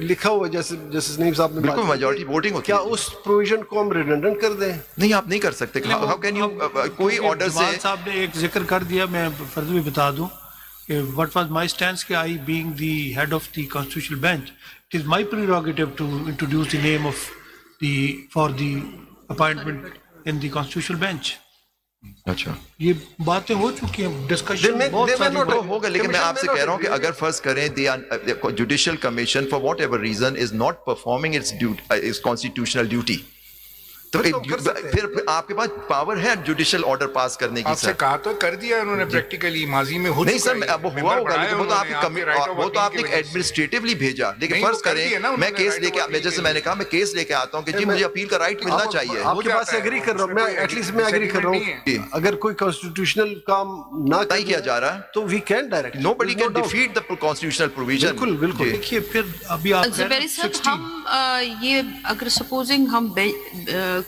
Speaker 6: لکھا ہوا جیسے جسٹس نعیم صاحب نے
Speaker 1: بالکل میجورٹی ووٹنگ ہوتی
Speaker 6: ہے. کیا اس پروویژن کو ہم ریڈنڈنٹ کر دیں؟
Speaker 1: نہیں، آپ نہیں کر سکتے. ہاؤ کین یو کوئی آرڈر سے
Speaker 3: صاحب نے ایک ذکر کر دیا، میں فرض بھی بتا دوں کہ what was my stance کہ I being the head of the constitutional bench, it is my prerogative to introduce the name of for the appointment in the constitutional bench.
Speaker 1: اچھا،
Speaker 3: یہ باتیں ہو چکی ہیں، ڈسکشن بہت ساری
Speaker 1: ہوگا. لیکن میں آپ سے کہہ رہا ہوں کہ اگر فرض کریں judicial commission for whatever reason is not performing its constitutional duty, تو پھر آپ کے پاس پاور ہے جوڈیشل آرڈر پاس کرنے کی.
Speaker 4: آپ سے کہا تو کر دیا انہوں نے پریکٹیکلی، ماضی میں
Speaker 1: نہیں سر وہ ہوا ہوگا، لیکن وہ تو آپ نے ایڈمنسٹریٹولی بھیجا. لیکن فرض کریں میں کیس لے کے، جیسے میں نے کہا میں کیس لے کے آتا ہوں کہ جی مجھے اپیل کا رائٹ ملنا چاہیے.
Speaker 6: آپ کے بات سے ایگری کر رہا ہوں، میں ایٹ لیسٹ میں ایگری کر رہا ہوں. اگر کوئی کانسٹیٹیوشنل کام نہ
Speaker 1: کیا جا رہا
Speaker 6: تو we can direct,
Speaker 1: nobody can defeat the constitutional provision.
Speaker 6: بالکل بالکل.
Speaker 3: دیکھیے پھر ابھی آپ
Speaker 5: ہم یہ اگر سپوزنگ ہم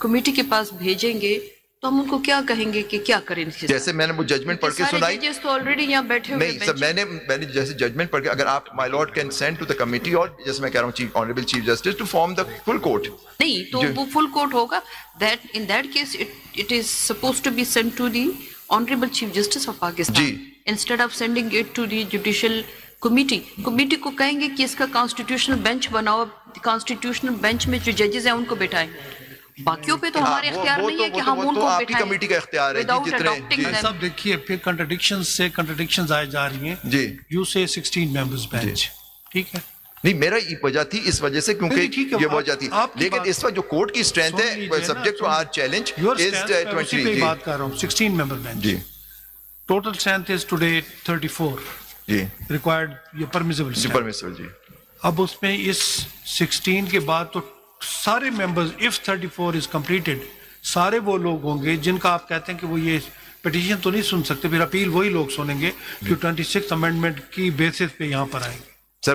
Speaker 5: کمیٹی کے پاس بھیجیں گے تو ہم ان کو کیا کہیں گے کہ کیا کریں؟
Speaker 1: جیسے میں نے وہ ججمنٹ پڑھ کے سنائی،
Speaker 5: تو آلریڈی یہاں بیٹھے ہوئے
Speaker 1: نہیں سر، میں نے جیسے ججمنٹ پڑھ کے، اگر آپ my lord can send to the committee, اور جیسے میں کہہ رہا ہوں honourable chief justice to form the full court.
Speaker 5: نہیں تو وہ فل کورٹ ہوگا. In that case it is suppose to be send to the honourable chief justice of Pakistan instead of sending it to the judicial committee. Committee کو کہیں گے کہ اس کا کانسٹیٹیوشنل بینچ بناؤ، کانسٹیٹیوشنل بینچ میں جو ججز ہیں ان کو بٹھائیں. باقیوں پہ تو ہمارے اختیار نہیں ہے کہ ہم ان کو بٹھائیں،
Speaker 1: کمیٹی کا اختیار ہے.
Speaker 3: سب دیکھیے پھر کنٹرڈکشنز آئے جا رہی ہیں.
Speaker 1: جی
Speaker 3: یو سے 16 ممبرز بینچ، ٹھیک ہے.
Speaker 1: نہیں میرا یہ وجہ تھی اس وجہ سے کیونکہ یہ وجہ تھی، لیکن اس وقت جو کورٹ کی اسٹرینتھ ہے subject to our challenge is 20.
Speaker 3: جی بات کر رہا ہوں 16 ممبر بینچ. جی ٹوٹل اسٹرینتھ از ٹوڈے 34. جی ریکوائرڈ یہ پرمیسبل. جی اب اس میں اس 16 کے بعد تو سارے ممبرز if 34 is completed سارے وہ لوگ ہوں گے جن کا آپ کہتے ہیں کہ وہ یہ پٹیشن تو نہیں سن سکتے، پھر اپیل وہی لوگ سنیں گے جو 26 امینڈمنٹ کی بیسس پہ یہاں پر آئیں گے.
Speaker 1: سر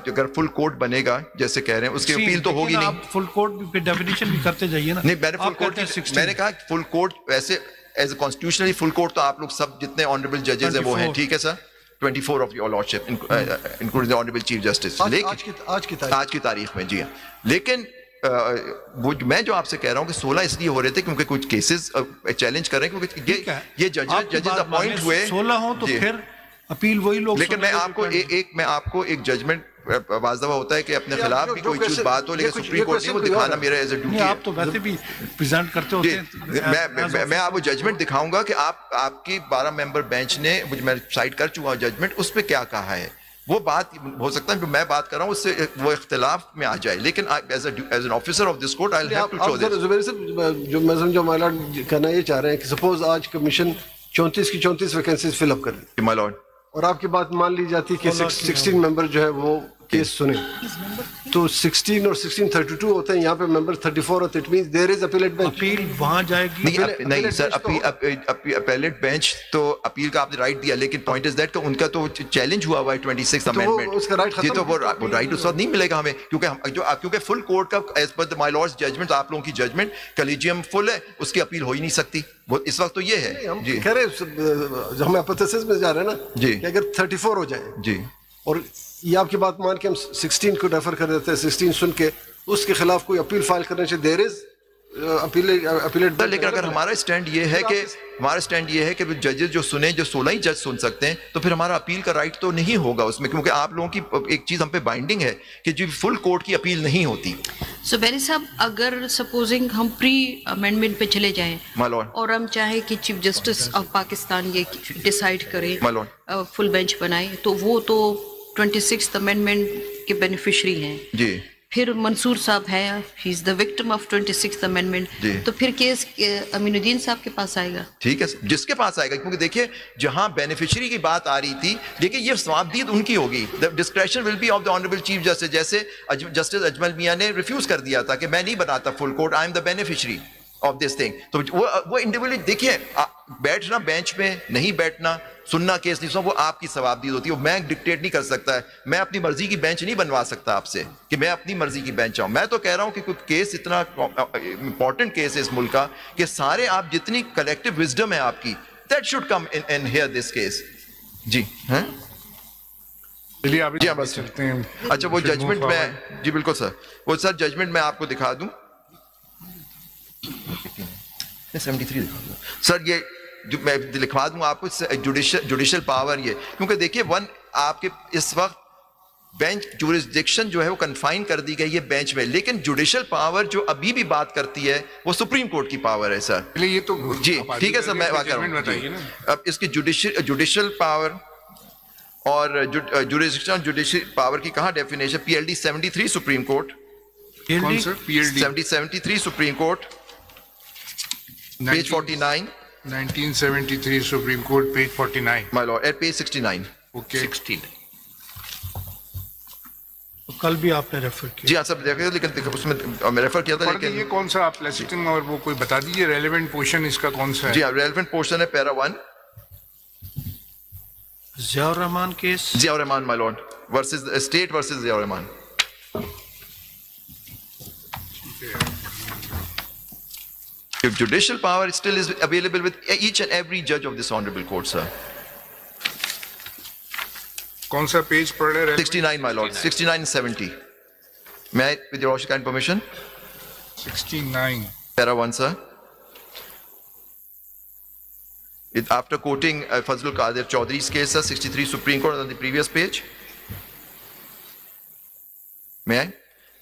Speaker 1: اگر فل کورٹ بنے گا جیسے کہہ رہے ہیں اس کی اپیل تو ہوگی نہیں.
Speaker 3: آپ فل کورٹ بھی ڈیفینیشن بھی کرتے جائیے نا.
Speaker 1: نہیں میں نے فل کورٹ میں نے کہا فل کورٹ ویسے as a constitutionally full court تو آپ لوگ سب جتنے honorable judges ہیں وہ ہیں, ٹھیک ہے سر, 24 of your lordship including the honorable chief justice. آج کی تاریخ میں, جی ہاں. لیکن میں جو آپ سے کہہ رہا ہوں کہ 16 اس لیے ہو رہے تھے کیونکہ کچھ کیسز چیلنج کر رہے ہیں, کیونکہ یہ ججز اپوائنٹ ہوئے
Speaker 3: 16 ہوں تو پھر اپیل وہی لوگ.
Speaker 1: لیکن میں آپ کو ایک ججمنٹ واضح ہوتا ہے کہ اپنے خلاف بھی کوئی چیز بات ہو, لیکن سپریم کورٹ نے وہ دکھانا میرا ایز اے ڈیوٹی ہے.
Speaker 3: آپ تو ویسے بھی پریزنٹ کرتے ہوتے ہیں.
Speaker 1: میں آپ کو ججمنٹ دکھاؤں گا کہ آپ کی 12 ممبر بینچ نے, میں سائٹ کر چکا ہوں ججمنٹ, اس پہ کیا کہا ہے. وہ بات ہو سکتا ہے جو میں بات کر رہا ہوں اس سے وہ اختلاف میں آ جائے, لیکن as an officer of this court I have to show this.
Speaker 6: Zubair sahib, جو میں سمجھا مائی لارڈ کہنا یہ چاہ رہے ہیں کہ سپوز آج کمیشن 34 کی 34 ویکینسیز فل اپ کر دے
Speaker 1: مائی لارڈ,
Speaker 6: اور آپ کی بات مان لی جاتی کہ 16 ممبر جو ہے وہ کیس سنیں, تو 16 اور 16 32 ہوتے ہیں, یہاں پہ ممبر 34 اور it means there is appellate bench.
Speaker 3: Appeal وہاں جائے گی
Speaker 1: نہیں سر, اپیلیٹ بینچ تو اپیل کا آپ نے رائٹ دیا, لیکن پوائنٹ از دیٹ کہ ان کا تو چیلنج ہوا ہوا ہے 26 امینڈمنٹ,
Speaker 6: اس کا رائٹ ختم,
Speaker 1: تو وہ رائٹ اس وقت نہیں ملے گا ہمیں, کیونکہ فل کورٹ کا ایز پر مائی لارڈز ججمنٹ, آپ لوگوں کی ججمنٹ کلیجیم فل ہے, اس کی اپیل ہو ہی نہیں سکتی اس وقت. تو یہ ہے جی,
Speaker 6: کہہ رہے ہم اپوتھیسس میں جا رہے ہیں نا
Speaker 1: جی,
Speaker 6: کہ اگر 34 ہو جائے
Speaker 1: جی, اور
Speaker 6: یہ آپ کی بات مان کے ہم 16 کو ریفر کر دیتے ہیں, 16 سن کے اس کے خلاف کوئی اپیل فائل کرنے چاہیے, دیر از اپیلیٹ.
Speaker 1: لیکن اگر ہمارا اسٹینڈ یہ ہے کہ ججز جو سنیں, جو 16 ہی جج سن سکتے ہیں, تو پھر ہمارا اپیل کا رائٹ تو نہیں ہوگا اس میں, کیونکہ آپ لوگوں کی ایک چیز ہم پہ بائنڈنگ ہے کہ جو فل کورٹ کی اپیل نہیں ہوتی.
Speaker 5: سو بیری صاحب, اگر سپوزنگ ہم پری امینڈمنٹ پہ چلے جائیں اور ہم چاہیں کہ چیف جسٹس آف پاکستان یہ ڈیسائیڈ کرے فل بینچ بنائے, تو وہ تو 26th امینڈمنٹ کے بینیفیشری ہیں
Speaker 1: جی,
Speaker 5: پھر منصور صاحب ہے, he is the victim of 26th amendment, تو پھر کیس امین الدین صاحب کے پاس آئے گا.
Speaker 1: ٹھیک ہے, جس کے پاس آئے گا, کیونکہ دیکھیے جہاں بینیفیشری کی بات آ رہی تھی, دیکھیے یہ ثوابدید ان کی ہوگی, discretion will be of the honourable chief justice. جیسے جسٹس اجمل میاں نے ریفیوز کر دیا تھا کہ میں نہیں بناتا full court, I am the beneficiary of this thing. تو وہ انڈیویجولی دیکھیے, بیٹھنا بینچ میں, نہیں بیٹھنا, سننا کیس نہیں سننا, وہ آپ کی ثوابدید ہوتی ہے. میں ڈکٹیٹ نہیں کر سکتا ہے, میں اپنی مرضی کی بینچ نہیں بنوا سکتا آپ سے کہ میں اپنی مرضی کی بینچ آؤں. میں تو کہہ رہا ہوں کہ کوئی کیس اتنا امپورٹنٹ کیس ہے اس ملک کا کہ سارے آپ جتنی کلیکٹیو وزڈم ہے آپ کی, that should come in here this case. جی ہاں
Speaker 4: چلیے آپ بس چلتے ہیں.
Speaker 1: اچھا وہ ججمنٹ میں, جی بالکل سر, وہ سر ججمنٹ میں آپ کو دکھا دوں 73 سر, یہ جو میں لکھوا دوں آپ کو جوڈیشل پاور, یہ کیونکہ دیکھیے آپ کے اس وقت بینچ جورسڈکشن جو ہے وہ کنفائن کر دی گئی ہے بینچ میں, لیکن جوڈیشل پاور جو ابھی بھی بات کرتی ہے وہ سپریم کورٹ کی پاور ہے سر.
Speaker 4: یہ تو
Speaker 1: جی ٹھیک ہے سر, میں بات کر رہا ہوں. اب اس کی جوڈیشل پاور اور جوڈیشل پاور کی کہاں definition, PLD 73 supreme court, 73 supreme court page 49,
Speaker 4: 1973 Supreme Court page 49,
Speaker 1: my lord, at page 69.
Speaker 4: Okay,
Speaker 1: 16.
Speaker 3: کل بھی آپ نے ریفر کیا.
Speaker 1: جی ہاں سب دیکھا, لیکن اس میں ریفر کیا تھا, لیکن
Speaker 4: یہ کون سا آپ لیسٹنگ اور وہ کوئی بتا دیجیے ریلیونٹ پورشن اس کا کون سا ہے.
Speaker 1: جی ہاں, ریلیونٹ پورشن ہے para 1,
Speaker 3: Zia ur Rahman case,
Speaker 1: Zia ur Rahman my lord versus state versus Zia ur Rahman. If judicial power still is available with each and every judge of this honorable court, sir.
Speaker 4: کون سا پیج پڑھ رہے ہیں؟
Speaker 1: 69 my lord, 69 and 70. May I, with your kind permission?
Speaker 4: 69.
Speaker 1: Para 1, sir. After quoting Fazlul Qadir Chaudhry's case, sir, 63 Supreme Court on the previous page. May I?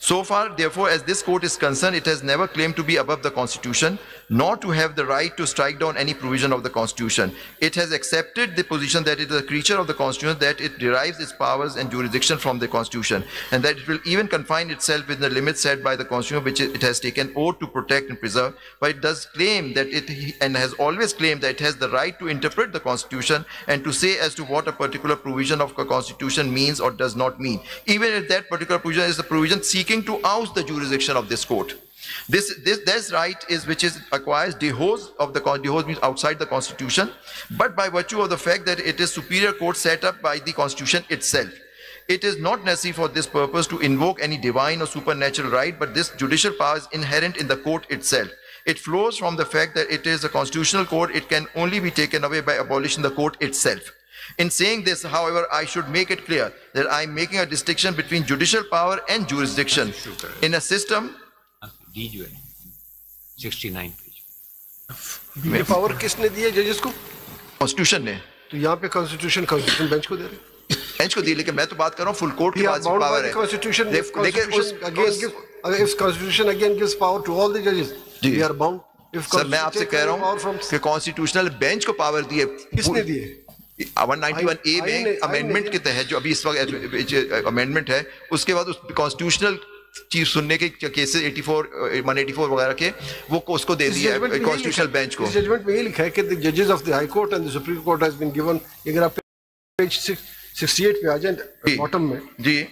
Speaker 1: So far, therefore, as this court is concerned, it has never claimed to be above the Constitution, nor to have the right to strike down any provision of the Constitution. It has accepted the position that it is a creature of the Constitution, that it derives its powers and jurisdiction from the Constitution, and that it will even confine itself within the limits set by the Constitution, which it has taken oath to protect and preserve. But it does claim that it, and has always claimed that it has the right to interpret the Constitution and to say as to what a particular provision of the Constitution means or does not mean, even if that particular provision is the provision seeking to oust the jurisdiction of this court. This right is which is acquires dehors of the dehors means outside the Constitution, but by virtue of the fact that it is superior court set up by the Constitution itself. It is not necessary for this purpose to invoke any divine or supernatural right, but this judicial power is inherent in the court itself. It flows from the fact that it is a constitutional court. It can only be taken away by abolishing the court itself. In saying this, however, I should make it clear that I am making a distinction between judicial power and jurisdiction. In a system...
Speaker 10: 69
Speaker 6: ये power किसने दी है जजेस को?
Speaker 1: Constitution ने.
Speaker 6: तो यहाँ पे constitution bench को दे रहे हैं.
Speaker 1: बेंच को दी, लेकिन मैं तो बात कर रहा हूँ फुल कोर्ट की बात पावर है.
Speaker 6: Constitution again gives power to all the जजेस. We are bound.
Speaker 1: सर मैं आपसे कह रहा हूँ कि कॉन्स्टिट्यूशनल बेंच को पावर दी है.
Speaker 6: किसने दी है?
Speaker 1: 191A में अमेंडमेंट के तहत जो अभी इस वक्त अमेंडमेंट है, उसके बाद उस कॉन्स्टिट्यूशनल चीज सुनने के केसेस 184 वगैरह के वो उसको दे दिया है कॉन्स्टिट्यूशनल बेंच को.
Speaker 6: जजमेंट में ये लिखा है कि द जजेस of the high court and the supreme court has been given. अगर आप पेज 68 पे आ जाए बॉटम में
Speaker 1: जी,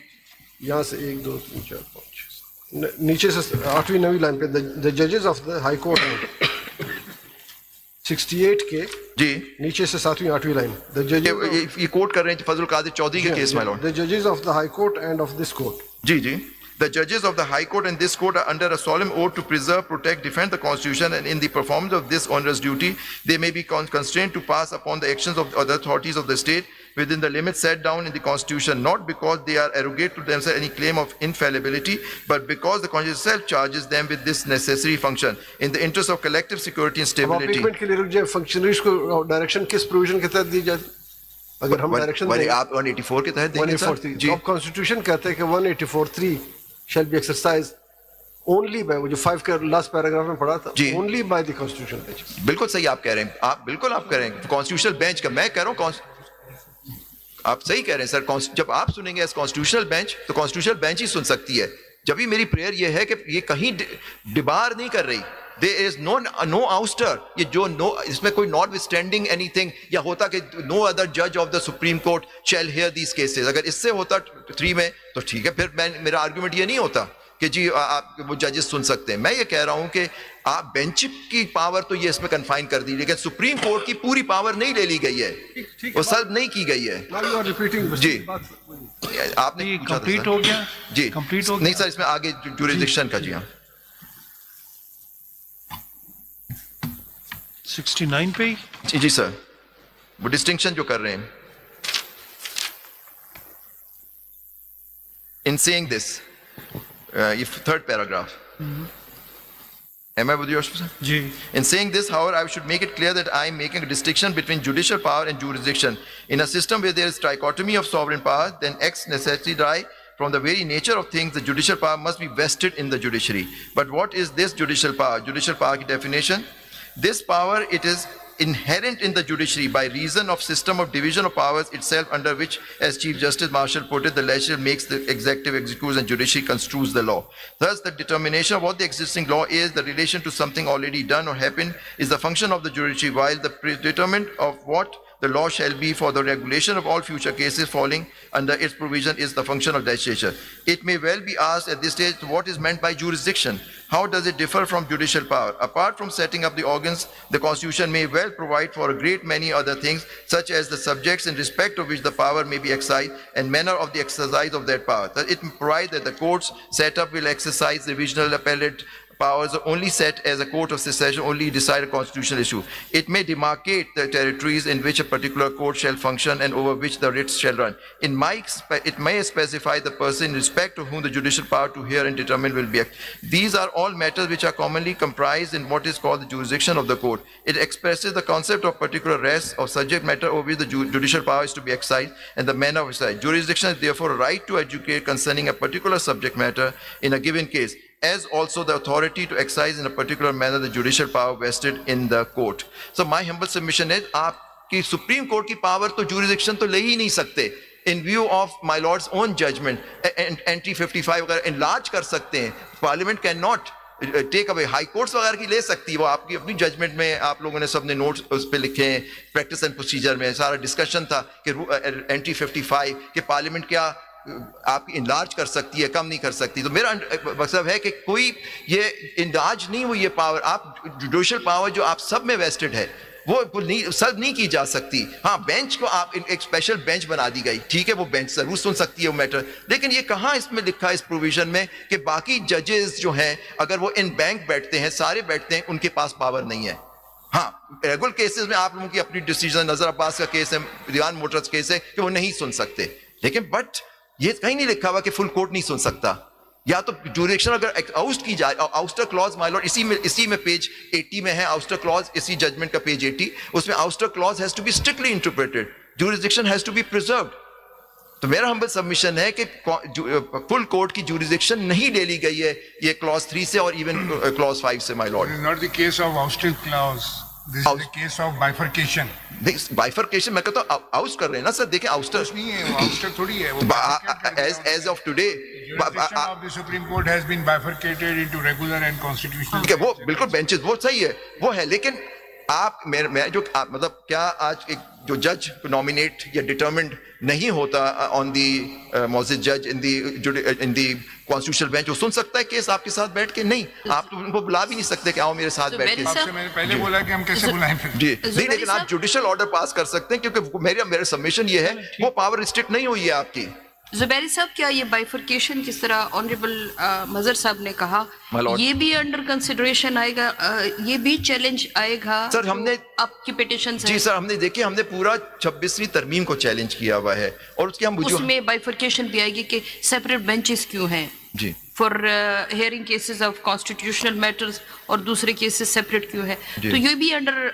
Speaker 6: यहाँ से 1 2 3 4 5 नीचे से 8वीं 9वीं लाइन पे द जजेस ऑफ द हाई कोर्ट 68 के
Speaker 1: जी
Speaker 6: नीचे से 7वीं 8वीं लाइन. द जजेस
Speaker 1: ये कोट कर रहे हैं फजल कादिर चौधरी के केस में.
Speaker 6: द जजेस of the high court and of this court.
Speaker 1: जी जी. The judges of the High Court and this court are under a solemn oath to preserve, protect, defend the Constitution, and in the performance of this onerous duty, they may be constrained to pass upon the actions of other authorities of the state within the limits set down in the Constitution, not because they are arrogate to themselves any claim of infallibility, but because the Constitution itself charges them with this necessary function in the interest of collective security and stability.
Speaker 6: अब के लिए रुक जाए, functionaries को direction किस provision के तहत दी जाती? अगर हम डायरेक्शन
Speaker 1: आप 184 के तहत देंगे सर.
Speaker 6: जी. अब कॉन्स्टिट्यूशन कहता है कि 184(3) shall be exercised only by, वो जो 5 के लास्ट पैराग्राफ में पढ़ा था, only by the constitutional bench.
Speaker 1: बिल्कुल सही आप कह रहे हैं. आप बिल्कुल आप कह रहे हैं कॉन्स्टिट्यूशनल बेंच का. मैं कह रहा हूँ आप सही कह रहे हैं सर. जब आप सुनेंगे एज कॉन्स्टिट्यूशनल बेंच तो कॉन्स्टिट्यूशनल बेंच ही सुन सकती है. जब भी मेरी प्रेयर ये है कि ये कहीं डिबार नहीं कर रही. There is no ouster. ये जो no इसमें कोई notwithstanding anything या होता कि no other judge of the Supreme Court shall hear these cases. अगर इससे होता 3 में तो ठीक है, फिर मेरा आर्गुमेंट ये नहीं होता कि जी आप वो जजेस सुन सकते हैं. मैं ये कह रहा हूँ कि आप बेंच की पावर तो ये इसमें कन्फाइन कर दी, लेकिन सुप्रीम कोर्ट की पूरी पावर नहीं ले ली गई है, वो सर्व नहीं की गई है. जी आपने
Speaker 3: कंप्लीट हो गया
Speaker 1: जी. नहीं सर, इसमें आगे जुरिडिक्शन का. जी हाँ
Speaker 3: 69 पे
Speaker 1: जी सर वो डिस्टिंक्शन जो कर रहे हैं. In saying this, third paragraph. Am I with you, sir?
Speaker 3: Ji.
Speaker 1: In saying this, however, I should make it clear that I am making a distinction between judicial power and jurisdiction. In a system where there is trichotomy of sovereign power, then ex necessity from the very nature of things, the judicial power must be vested in the judiciary. But what is this judicial power? Judicial power ki definition. This power, it is inherent in the judiciary by reason of system of division of powers itself, under which, as Chief Justice Marshall put it, the legislature makes the executive executes and judiciary construes the law. Thus, the determination of what the existing law is, the relation to something already done or happened, is the function of the judiciary, while the predetermination of what the law shall be for the regulation of all future cases falling under its provision is the function of legislature. It may well be asked at this stage, what is meant by jurisdiction? How does it differ from judicial power? Apart from setting up the organs, the Constitution may well provide for a great many other things, such as the subjects in respect of which the power may be exercised and manner of the exercise of that power. That it provides that the courts set up will exercise the divisional appellate powers are only set as a court of secession, only decide a constitutional issue. It may demarcate the territories in which a particular court shall function and over which the writs shall run. It may specify the person in respect to whom the judicial power to hear and determine will be. These are all matters which are commonly comprised in what is called the jurisdiction of the court. It expresses the concept of particular rest of subject matter over which the judicial power is to be exercised and the manner of exercise. Jurisdiction is therefore a right to educate concerning a particular subject matter in a given case, as also the authority to exercise in a particular manner the judicial power vested in the court. So my humble submission is, आपकी Supreme Court की power तो jurisdiction तो ले ही नहीं सकते. In view of my Lord's own judgment, entry 55 वगैरह enlarge कर सकते हैं. Parliament cannot take away. High courts वगैरह की ले सकती है, वो आपकी अपनी judgment में आप लोगों ने सबने notes उस पे लिखे हैं, practice and procedure में सारा discussion था कि entry 55 कि Parliament क्या आप इनलार्ज कर सकती है, कम नहीं कर सकती. तो मेरा मकसद है कि कोई ये इंदाज नहीं हुई ये पावर, आप जुडिशियल पावर जो आप सब में वेस्टेड है, وہ سلب نہیں کی جا سکتی. ہاں بینچ کو آپ ایک اسپیشل بینچ بنا دی گئی, ٹھیک ہے, وہ بینچ ضرور سن سکتی ہے وہ میٹر, لیکن یہ کہاں اس میں لکھا ہے اس پروویژن میں کہ باقی ججز جو ہیں اگر وہ ان بینک بیٹھتے ہیں, سارے بیٹھتے ہیں, ان کے پاس پاور نہیں ہے. ہاں ریگولر کیسز میں آپ لوگوں کی اپنی ڈیسیژن, نظر عباس کا کیس ہے, دیوان موٹرز کیس ہے, کہ وہ نہیں سن سکتے, لیکن بٹ یہ کہیں نہیں لکھا ہوا کہ فل کورٹ نہیں سن سکتا. یا تو جوریکشن اگر آؤسٹ کی جائے, آؤسٹر کلوز مائی لارڈ اسی میں پیج 80 میں ہے, آؤسٹر کلوز اسی ججمنٹ کا پیج 80, اس میں ouster clause has to be strictly interpreted, jurisdiction has to be preserved. تو میرا ہمبل سبمیشن ہے کہ فل کورٹ کی جوریسڈکشن نہیں لے لی گئی ہے یہ کلوز 3 سے اور ایون کلوز 5 سے. My lord
Speaker 4: not the case of ouster clause, this is the case of bifurcation.
Speaker 1: Bifurcation میں کہتا ہوں آؤسٹ کر رہے ہیں نا سر, دیکھیں آؤسٹر
Speaker 4: نہیں ہے, آؤسٹر تھوڑی ہے,
Speaker 1: as of today
Speaker 4: supreme court has been bifurcated into regular and constitutional.
Speaker 1: وہ بالکل بینچز وہ صحیح ہے, وہ ہے, لیکن آپ میں جو مطلب کیا آج ایک جو جج نامینیٹ یا ڈٹرمنڈ نہیں ہوتا آن دی معزز جج ان دی کانسٹیٹیوشنل بینچ, وہ سن سکتا ہے کیس آپ کے ساتھ بیٹھ کے؟ نہیں, آپ تو ان کو بلا بھی نہیں سکتے کہ آؤ میرے ساتھ بیٹھ کے.
Speaker 4: میں نے پہلے بولا کہ ہم کیسے بلائیں پھر.
Speaker 1: جی نہیں, لیکن آپ جوڈیشل آرڈر پاس کر سکتے ہیں, کیونکہ میرا سبمیشن یہ ہے وہ پاور ریسٹرکٹ نہیں ہوئی ہے آپ کی.
Speaker 5: زبیری صاحب, کیا یہ بائیفرکیشن کس طرح آنریبل مظہر صاحب نے کہا, یہ بھی انڈر کنسیڈریشن آئے گا, یہ بھی چیلنج آئے گا
Speaker 1: سر؟ ہم نے آپ
Speaker 5: کی پیٹیشن سے,
Speaker 1: جی سر, ہم نے دیکھیں, ہم نے پورا 26ویں ترمیم کو چیلنج کیا ہوا ہے, اور اس کے ہم
Speaker 5: اس میں بائیفرکیشن بھی آئے گی کہ سیپریٹ بینچز کیوں ہیں
Speaker 1: جی
Speaker 5: for hearing cases of constitutional matters, اور دوسرے کیسز سیپریٹ کیوں ہے, تو یہ بھی انڈر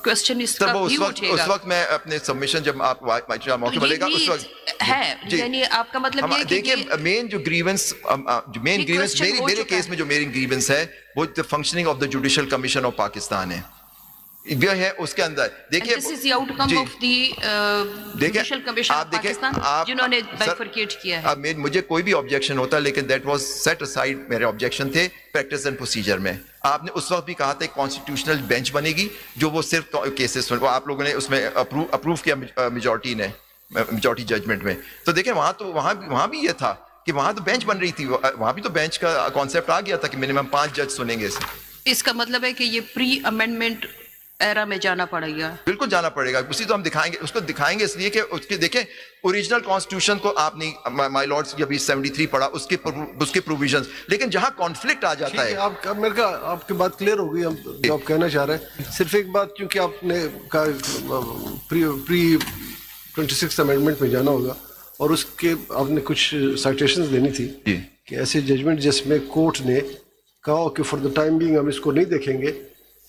Speaker 5: کوسچن اس کا بھی اٹھے گا.
Speaker 1: اس وقت میں اپنے سبمیشن جب آپ موقع ملے گا اس وقت
Speaker 5: ہے, یعنی آپ کا مطلب یہ ہے کہ
Speaker 1: دیکھیں مین گریونس میرے کیس میں جو مین گریونس ہے وہ functioning of the judicial commission of Pakistan ہے, یہ ہے اس کے اندر. دیکھیے
Speaker 5: this is the outcome of the judicial commission of Pakistan جنہوں نے bifurcate کیا ہے.
Speaker 1: اب مجھے کوئی بھی آبجیکشن ہوتا, لیکن دیٹ واز سیٹ اسائڈ, میرے آبجیکشن تھے پریکٹس اینڈ پروسیجر میں. آپ نے اس وقت بھی کہا تھا کانسٹیٹیوشنل بینچ بنے گی جو وہ صرف کیسز وہ آپ لوگوں نے اس میں اپروو کیا میجورٹی نے, میجورٹی ججمنٹ میں. تو دیکھیں وہاں بھی یہ تھا کہ وہاں تو بینچ بن رہی تھی, وہاں بھی تو بینچ کا کانسیپٹ آ گیا تھا کہ منیمم 5 جج سنیں گے.
Speaker 5: اس کا مطلب ہے کہ یہ پری امینڈمنٹ ایرا میں جانا پڑے گا,
Speaker 1: بالکل جانا پڑے گا. اسی تو ہم دکھائیں گے, اس کو دکھائیں گے اس لیے کہ اس کے دیکھیں اوریجنل کانسٹیٹیوشن کو آپ نے مائی لارڈز ابھی 73 پڑھا, اس کے پروویژنز, لیکن جہاں کانفلکٹ آ جاتا ہے.
Speaker 6: آپ کی بات کلیئر ہو گئی, ہم جو آپ کہنا چاہ رہے ہیں صرف ایک بات, کیونکہ آپ نے پری 26 امینڈمنٹ میں جانا ہوگا, اور اس کے آپ نے کچھ سائٹیشنز دینی تھی کہ ایسے ججمنٹ جس میں کورٹ نے کہا کہ فار دا ٹائم بینگ ہم اس کو نہیں دیکھیں گے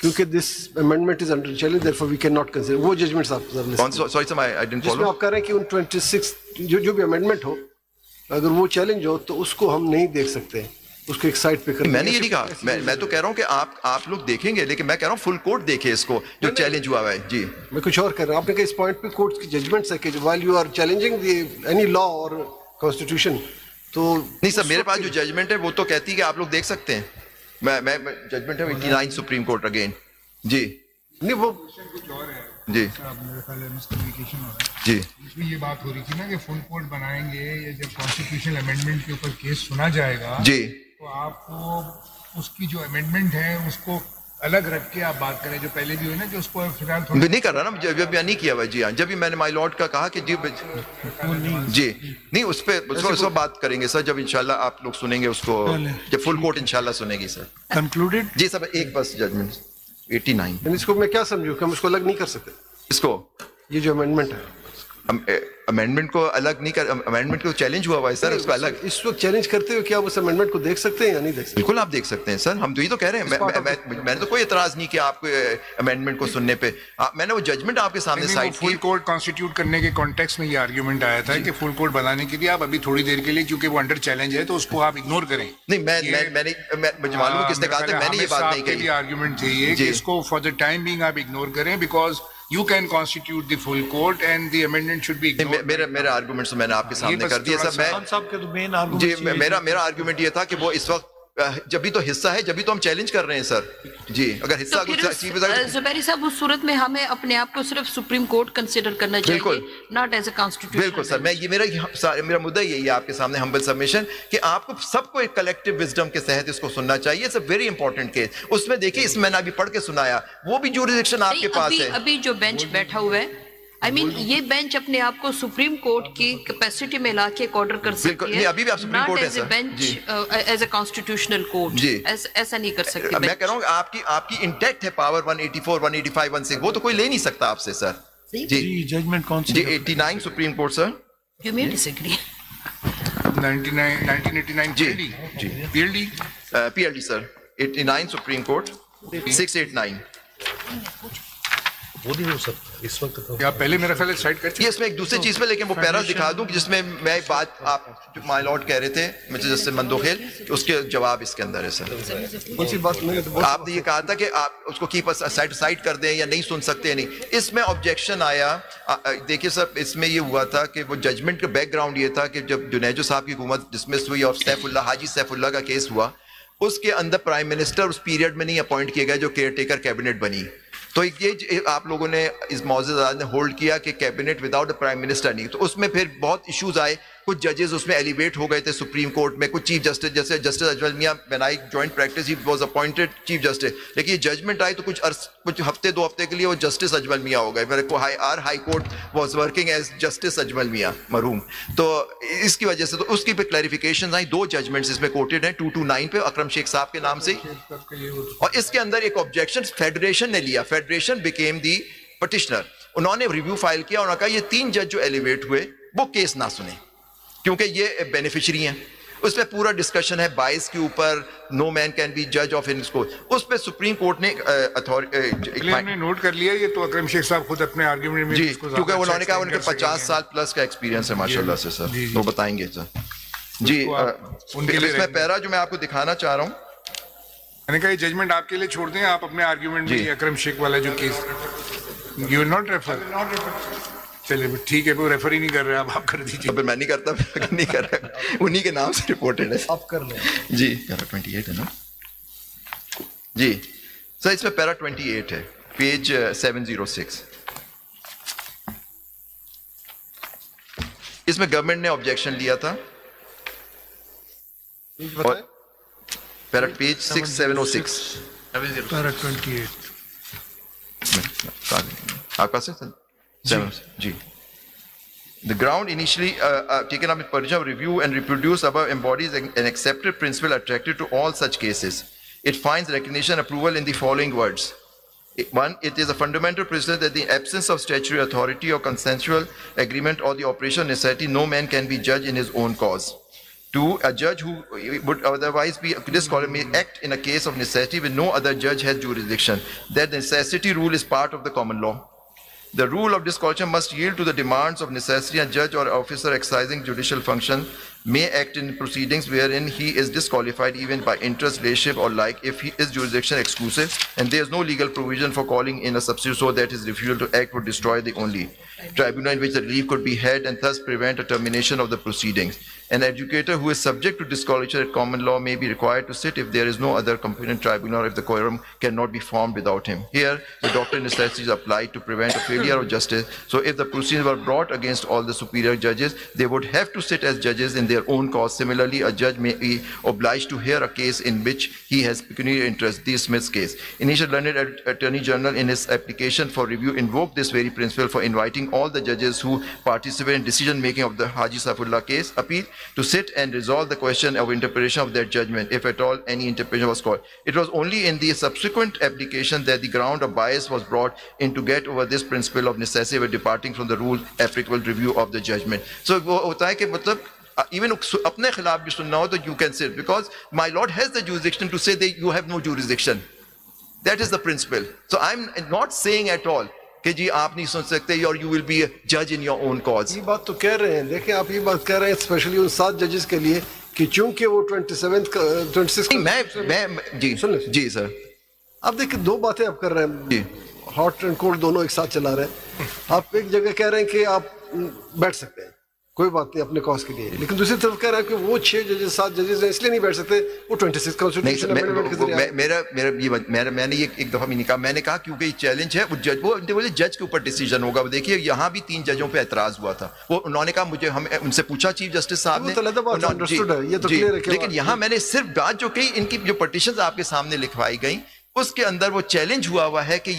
Speaker 6: کیونکہ this amendment is under challenge, therefore we cannot consider. وہ ججمنٹس آپ
Speaker 1: sorry sir I didn't follow.
Speaker 6: جس میں آپ کہہ رہے ہیں کہ ان 26 جو بھی امینڈمنٹ ہو اگر وہ چیلنج ہو تو اس کو ہم نہیں دیکھ سکتے, اس کو ایک سائڈ پہ کریں.
Speaker 1: میں نے یہ نہیں کہا, میں تو کہہ رہا ہوں کہ آپ لوگ دیکھیں گے, لیکن میں کہہ رہا ہوں فل کورٹ دیکھے اس کو جو چیلنج ہوا ہے. جی
Speaker 6: میں کچھ اور کہہ رہا ہوں, آپ نے کہا اس پوائنٹ پہ کورٹ کی ججمنٹس ہے کہ while you are challenging the any law or constitution, تو
Speaker 1: نہیں سر, میرے پاس جو ججمنٹ ہے وہ تو کہتی ہے کہ آپ لوگ دیکھ سکتے ہیں. میں ججمنٹ ہے 89 سپریم کورٹ اگین. جی
Speaker 6: نہیں وہ
Speaker 4: کچھ اور ہے.
Speaker 1: جی
Speaker 4: میرے خیال ہے مس کمیونیکیشن ہو رہا ہے.
Speaker 1: جی
Speaker 4: اس میں یہ بات ہو رہی تھی نا کہ فل کورٹ بنائیں گے یا جب کانسٹیٹیوشنل امینڈمنٹ کے اوپر کیس سنا جائے گا
Speaker 1: جی
Speaker 4: تو آپ کو اس کی جو امینڈمنٹ ہے اس کو الگ رکھ کے آپ بات کریں, جو پہلے بھی ہوئی نا, جو اس کو فی الحال
Speaker 1: نہیں کر رہا نا, جب بیان نہیں کیا ہوا. جی ہاں, جب بھی میں نے مائی لارڈ کا کہا کہ جی نہیں اس پہ بات کریں گے سر, جب انشاءاللہ آپ لوگ سنیں گے اس کو, جب فل کورٹ انشاءاللہ سنیں گی سر.
Speaker 3: کنکلوڈڈ.
Speaker 1: جی سر, ایک بس ججمنٹ 89.
Speaker 6: اس کو میں کیا سمجھوں کہ ہم اس کو الگ نہیں کر سکتے,
Speaker 1: اس کو
Speaker 6: یہ جو امینڈمنٹ ہے
Speaker 1: امینڈمنٹ کو الگ نہیں کر, امینڈمنٹ کو چیلنج ہوا ہے سر, اس کو الگ
Speaker 6: اس وقت چیلنج کرتے ہوئے کیا آپ اس امینڈمنٹ کو دیکھ سکتے ہیں یا نہیں دیکھ سکتے؟
Speaker 1: بالکل آپ دیکھ سکتے ہیں سر, ہم تو یہ تو کہہ رہے ہیں. میں نے تو کوئی اعتراض نہیں کیا آپ کو امینڈمنٹ کو سننے پہ. میں نے وہ ججمنٹ آپ کے سامنے سائٹ کی.
Speaker 4: فل کورٹ کانسٹیٹیوٹ کرنے کے کانٹیکسٹ میں یہ آرگیومنٹ آیا تھا کہ فل کورٹ بنانے کے لیے آپ ابھی تھوڑی دیر کے لیے, کیونکہ وہ انڈر چیلنج ہے تو اس کو آپ اگنور کریں.
Speaker 1: نہیں میں معلوم کس نے کہا تھا, میں نے یہ بات نہیں کہی.
Speaker 4: آرگیومنٹ تھی یہ کہ اس کو فار دا ٹائم بینگ آپ اگنور کریں, because you can constitute the full court and the amendment should be ignored.
Speaker 1: میرا آرگومنٹ میں نے آپ کے سامنے کر دیا سر. میں جی میرا آرگومنٹ یہ تھا کہ وہ اس وقت جبھی تو حصہ ہے, جبھی تو ہم چیلنج کر رہے ہیں سر. جی اگر حصہ
Speaker 5: زبیری صاحب اس صورت میں ہمیں اپنے آپ کو صرف سپریم کورٹ کنسیڈر کرنا چاہیے, ناٹ ایز اے کانسٹیٹیوشن.
Speaker 1: بالکل سر, میں یہ میرا مدعا یہی ہے آپ کے سامنے ہمبل سبمیشن کہ آپ کو سب کو ایک کلیکٹیو وزڈم کے تحت اس کو سننا چاہیے. It's a very important case. اس میں دیکھیں, اس میں نے ابھی پڑھ کے سنایا, وہ بھی جوریسڈکشن آپ کے پاس ہے.
Speaker 5: ابھی جو بینچ بیٹھا ہوا ہے, I mean, یہ بینچ اپنے آپ کو سپریم کورٹ کی کیپیسٹی میں لا کے ایک آرڈر کر سکتی ہے,
Speaker 1: ابھی بھی آپ سپریم کورٹ ہے سر,
Speaker 5: ایز اے کانسٹیٹیوشنل کورٹ ایسا نہیں کر سکتی.
Speaker 1: میں کہہ رہا ہوں آپ کی انٹیکٹ ہے پاور 184, 185, 186, وہ تو کوئی لے نہیں سکتا آپ سے سر.
Speaker 3: جی ججمنٹ کون سی؟
Speaker 1: جی 89 supreme court sir.
Speaker 5: You may disagree.
Speaker 4: 1989
Speaker 1: جی جی PLD سر 89 سپریم کورٹ 689.
Speaker 3: وہ نہیں ہو سکتا اس وقت.
Speaker 4: پہلے میرا خیال ہے سائڈ کر
Speaker 1: یہ اس میں ایک دوسری چیز پہ, لیکن وہ پیرا دکھا دوں جس میں میں بات آپ مائی لارڈ کہہ رہے تھے جس سے مندوخیل, اس کے جواب اس کے اندر ہے سر. آپ نے یہ کہا تھا کہ آپ اس کو کیپ سائڈ کر دیں یا نہیں سن سکتے, نہیں. اس میں آبجیکشن آیا. دیکھیے سر, اس میں یہ ہوا تھا کہ وہ ججمنٹ کا بیک گراؤنڈ یہ تھا کہ جب جنیجو صاحب کی حکومت ڈسمس ہوئی اور حاجی سیف اللہ کا کیس ہوا, اس کے اندر پرائم منسٹر اس پیریڈ میں نہیں اپوائنٹ کیے گئے جو کیئر ٹیکر کیبنٹ بنی. تو یہ آپ لوگوں نے اس معزز آزاد نے ہولڈ کیا کہ cabinet without a prime minister نہیں. تو اس میں پھر بہت ایشوز آئے, کچھ ججز اس میں ایلیویٹ ہو گئے تھے سپریم کورٹ میں, کچھ چیف جسٹس جیسے جسٹس اجمل میاں بنائی joint practice, he was appointed chief justice, لیکن یہ ججمنٹ آئی تو کچھ ہفتے 2 ہفتے کے لیے وہ جسٹس اجمل میاں ہو گئے. میرے کو high court was working as justice Ajmal میاں مرحوم. تو اس کی وجہ سے تو اس کی پہ کلیریفیکیشن آئی. 2 ججمنٹس اس میں کوٹڈ ہیں 229 پہ اکرم شیخ صاحب کے نام سے, اور اس کے اندر ایک آبجیکشن فیڈریشن نے لیا. Federation became the petitioner. انہوں نے ریویو فائل کیا, انہوں نے کہا یہ 3 جج جو ایلیویٹ ہوئے وہ کیس نہ سنیں کیونکہ یہ بینیفیشری ہیں. اس پہ پورا ڈسکشن ہے بائس کے اوپر, نو مین کین بی جج آف ان کو. اس پہ سپریم کورٹ نے
Speaker 4: نوٹ کر لیا. یہ تو اکرم شیخ صاحب خود اپنے آرگیومنٹ میں,
Speaker 1: جی کیونکہ انہوں نے کہا ان کے 50 سال پلس کا ایکسپیرینس ہے ماشاءاللہ سے سر, وہ بتائیں گے سر. جی اس میں پیرا جو میں آپ کو دکھانا چاہ رہا ہوں,
Speaker 4: میں نے کہا یہ ججمنٹ آپ کے لیے چھوڑ دیں, آپ اپنے آرگیومنٹ میں اکرم شیخ والا جو case you will not refer. چلیے ٹھیک ہے, وہ ریفر ہی نہیں کر رہے, آپ کر دیجیے.
Speaker 1: پھر میں نہیں کرتا, نہیں کر رہا, انہی کے نام سے رپورٹڈ ہے.
Speaker 3: آپ کر لیں.
Speaker 1: جی پیرا 28 ہے نا جی سر, اس میں پیرا 28 ہے, پیج 706. اس میں گورنمنٹ نے آبجیکشن لیا تھا, پیرا پیج 6706
Speaker 3: پیرا 28
Speaker 1: آپ کا سر جی. The ground initially taken up in purge of review and reproduced above embodies an accepted principle attracted to all such cases. It finds recognition and approval in the following words. 1. It is a fundamental principle that in the absence of statutory authority or consensual agreement or the operation of necessity, no man can be judged in his own cause. 2. A judge who would otherwise be disqualified may act in a case of necessity when no other judge has jurisdiction. That the necessity rule is part of the common law. The rule of disqualification must yield to the demands of necessity, and judge or officer exercising judicial function may act in proceedings wherein he is disqualified even by interest, relationship or like if his jurisdiction exclusive and there is no legal provision for calling in a substitute, so that his refusal to act would destroy the only tribunal in which the relief could be had and thus prevent a termination of the proceedings. An educator who is subject to disqualification at common law may be required to sit if there is no other competent tribunal or if the quorum cannot be formed without him. Here, the doctrine of necessity is applied to prevent a failure of justice. So if the proceedings were brought against all the superior judges, they would have to sit as judges in their own cause. Similarly, a judge may be obliged to hear a case in which he has pecuniary interest, the Smith's case. Initial learned Attorney General in his application for review invoked this very principle for inviting all the judges who participate in decision making of the Haji Saifullah case appeal to sit and resolve the question of interpretation of that judgment, if at all any interpretation was called. It was only in the subsequent application that the ground of bias was brought in to get over this principle of necessity by departing from the rule applicable review of the judgment. So وہ ہوتا ہے کہ مطلب even اپنے خلاف بھی سننا ہو تو you can sit, because my lord has the jurisdiction to say that you have no jurisdiction. That is the principle. So I'm not saying at all کہ جی آپ نہیں سن سکتے اور you will be a judge in your own cause.
Speaker 6: یہ بات تو کہہ رہے ہیں, دیکھیں آپ یہ بات کہہ رہے ہیں اسپیشلی ان 7 ججز کے لیے کہ چونکہ وہ 26
Speaker 1: میں جی سر
Speaker 6: آپ دیکھیں 2 باتیں آپ کر رہے ہیں
Speaker 1: جی,
Speaker 6: ہاٹ اینڈ کولڈ دونوں ایک ساتھ چلا رہے ہیں. آپ ایک جگہ کہہ رہے ہیں کہ آپ بیٹھ سکتے ہیں, کوئی بات نہیں اپنے کاز کے لیے. لیکن دوسری طرف کہہ رہا ہے کہ وہ 6 ججز 7 ججز اس لیے نہیں بیٹھ سکتے, وہ 26 کانسٹیٹیوشن امینڈمنٹ کے ذریعے. میں نے ایک دفعہ بھی نہیں کہا, میں نے کہا کیونکہ یہ چیلنج ہے وہ جج کے اوپر ڈیسیجن ہوگا. دیکھیے یہاں بھی 3 ججوں پہ اعتراض ہوا تھا, وہ انہوں نے کہا مجھے ہم ان سے پوچھا چیف جسٹس صاحب نے, لیکن یہاں میں نے صرف بات جو کہی ان کی جو پٹیشنز آپ کے سامنے لکھوائی گئیں اس کے اندر وہ چیلنج ہوا ہے کہ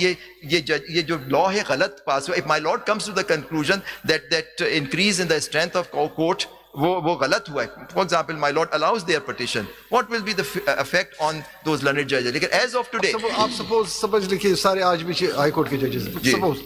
Speaker 6: یہ جو لا ہے غلط پاس ہوا. If my lord comes to the conclusion that increase in the strength of court وہ غلط ہوا ہے, for example my lord allows their petition, what will be the effect on those learned judges? لیکن as of today آپ سمجھ لیجیے سارے آج بھی ہائی کورٹ کے ججز ہیں. سپوز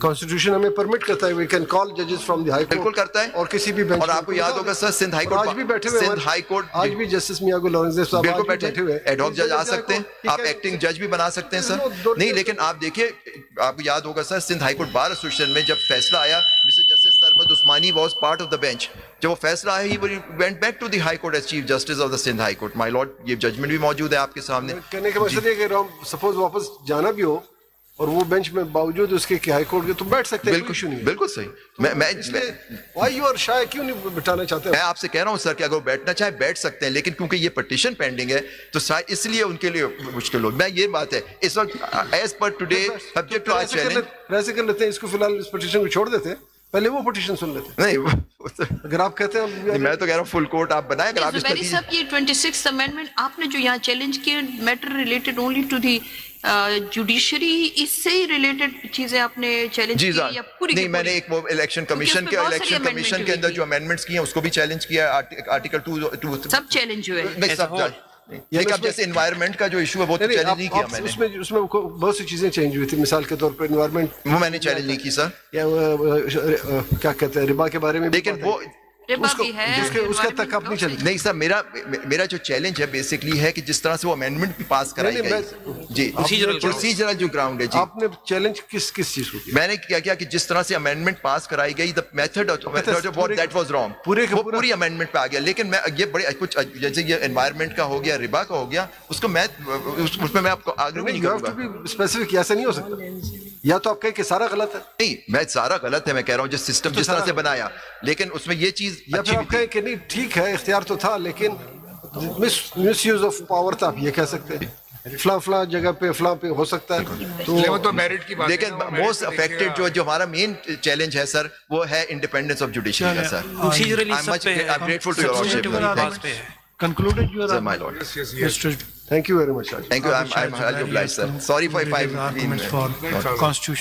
Speaker 6: کانسٹیٹیوشن ہمیں پرمٹ کرتا ہے وی کین کال ججز فرام دی ہائی کورٹ,
Speaker 1: بالکل کرتا ہے,
Speaker 6: اور کسی بھی بینچ.
Speaker 1: اور آپ کو یاد ہوگا سر سندھ ہائی کورٹ
Speaker 6: آج بھی بیٹھے ہوئے,
Speaker 1: سندھ ہائی کورٹ
Speaker 6: آج بھی جسٹس میاگو لارنس صاحب
Speaker 1: بالکل بیٹھے ہوئے, ایڈ ہاک جج آ سکتے ہیں, آپ ایکٹنگ جج بھی بنا سکتے ہیں سر. نہیں لیکن آپ دیکھیے آپ کو یاد ہوگا sir Sindh high court bar association میں جب فیصلہ آیا, mister justice Sarmad Usmani was part of the bench, جب وہ فیصلہ آیا he went back to the high court as chief justice of the Sindh high court. My lord یہ ججمنٹ بھی موجود ہے آپ کے سامنے.
Speaker 6: کہنے کا مقصد یہ کہ سپوز واپس جانا بھی ہو اور وہ بینچ میں باوجود اس کے کہ ہائی کورٹ کے تو بیٹھ سکتے ہیں,
Speaker 1: بالکل صحیح.
Speaker 6: وائی یو آر شائے, کیوں نہیں بٹھانا چاہتے؟
Speaker 1: میں آپ سے کہہ رہا ہوں سر کہ اگر وہ بیٹھنا چاہے بیٹھ سکتے ہیں, لیکن کیونکہ یہ پٹیشن پینڈنگ ہے تو اس لیے ان کے لیے مشکل ہو. میں یہ بات ہے اس وقت as per today subject to our challenge
Speaker 6: ایسے کر لیتے ہیں, اس کو فی الحال اس پٹیشن کو چھوڑ دیتے ہیں, پہلے وہ پٹیشن سن لیتے ہیں.
Speaker 1: نہیں
Speaker 6: اگر آپ کہتے ہیں,
Speaker 1: میں تو کہہ رہا ہوں فل کورٹ آپ بنائیں. اگر آپ
Speaker 5: زبیری صاحب یہ 26 امینڈمنٹ آپ نے جو یہاں چیلنج کیا matter related only to the judiciary, اس سے ہی ریلیٹڈ چیزیں آپ نے چیلنج کی یا پوری؟
Speaker 1: نہیں, میں نے ایک وہ الیکشن کمیشن کے اندر جو امینڈمنٹس کیے ہیں اس کو بھی چیلنج کیا, آرٹیکل 2
Speaker 5: سب چیلنج ہوئے.
Speaker 1: لیکن اب جیسے انوائرمنٹ کا جو ایشو ہے وہ تو چیلنج نہیں کیا میں نے.
Speaker 6: اس میں بہت سی چیزیں چینج ہوئی تھی, مثال کے طور پر انوائرمنٹ
Speaker 1: وہ میں نے چیلنج نہیں کی سر,
Speaker 6: یا کیا کہتے ہیں ربا کے بارے میں,
Speaker 1: لیکن وہ
Speaker 6: اس کا تک آپ نہیں چلے.
Speaker 1: نہیں سر, میرا جو چیلنج ہے بیسکلی ہے کہ جس طرح سے وہ امینڈمنٹ بھی پاس کرائی گئی, جی پروسیجرل جو گراؤنڈ ہے. جی
Speaker 6: آپ نے چیلنج کس چیز کو کیا؟
Speaker 1: میں نے کیا کہ جس طرح سے امینڈمنٹ پاس کرائی گئی, the method that was wrong, وہ پوری امینڈمنٹ پہ آ گیا. لیکن میں یہ بڑے کچھ جیسے یہ انوائرمنٹ کا ہو گیا, ربا کا ہو گیا, اس کو اس میں آپ کو آگے نہیں کروں گا.
Speaker 6: اسپیسیفک ایسا نہیں ہو سکتا, یا تو آپ کہیں کہ سارا غلط ہے.
Speaker 1: نہیں, میں سارا غلط ہے, میں کہہ رہا ہوں جس سسٹم جس طرح سے بنایا, لیکن اس میں یہ چیز
Speaker 6: یا پھر آپ کہیں کہ نہیں ٹھیک ہے اختیار تو تھا لیکن مس یوز آف پاور تھا, آپ یہ کہہ سکتے ہیں فلاں جگہ پہ فلاں پہ ہو سگتا ہے.
Speaker 4: تو میرٹ کی بات,
Speaker 1: لیکن موسٹ افیکٹڈ جو ہمارا مین چیلنج ہے سر وہ ہے انڈیپینڈنس آف جوڈیشری کا سر. I'm grateful to your lordship.
Speaker 3: Concluded you are,
Speaker 1: my lord.
Speaker 3: Yes.
Speaker 6: Thank you very much.
Speaker 1: Thank you. I'm obliged, sir. Sorry for if I've been
Speaker 3: for constitution.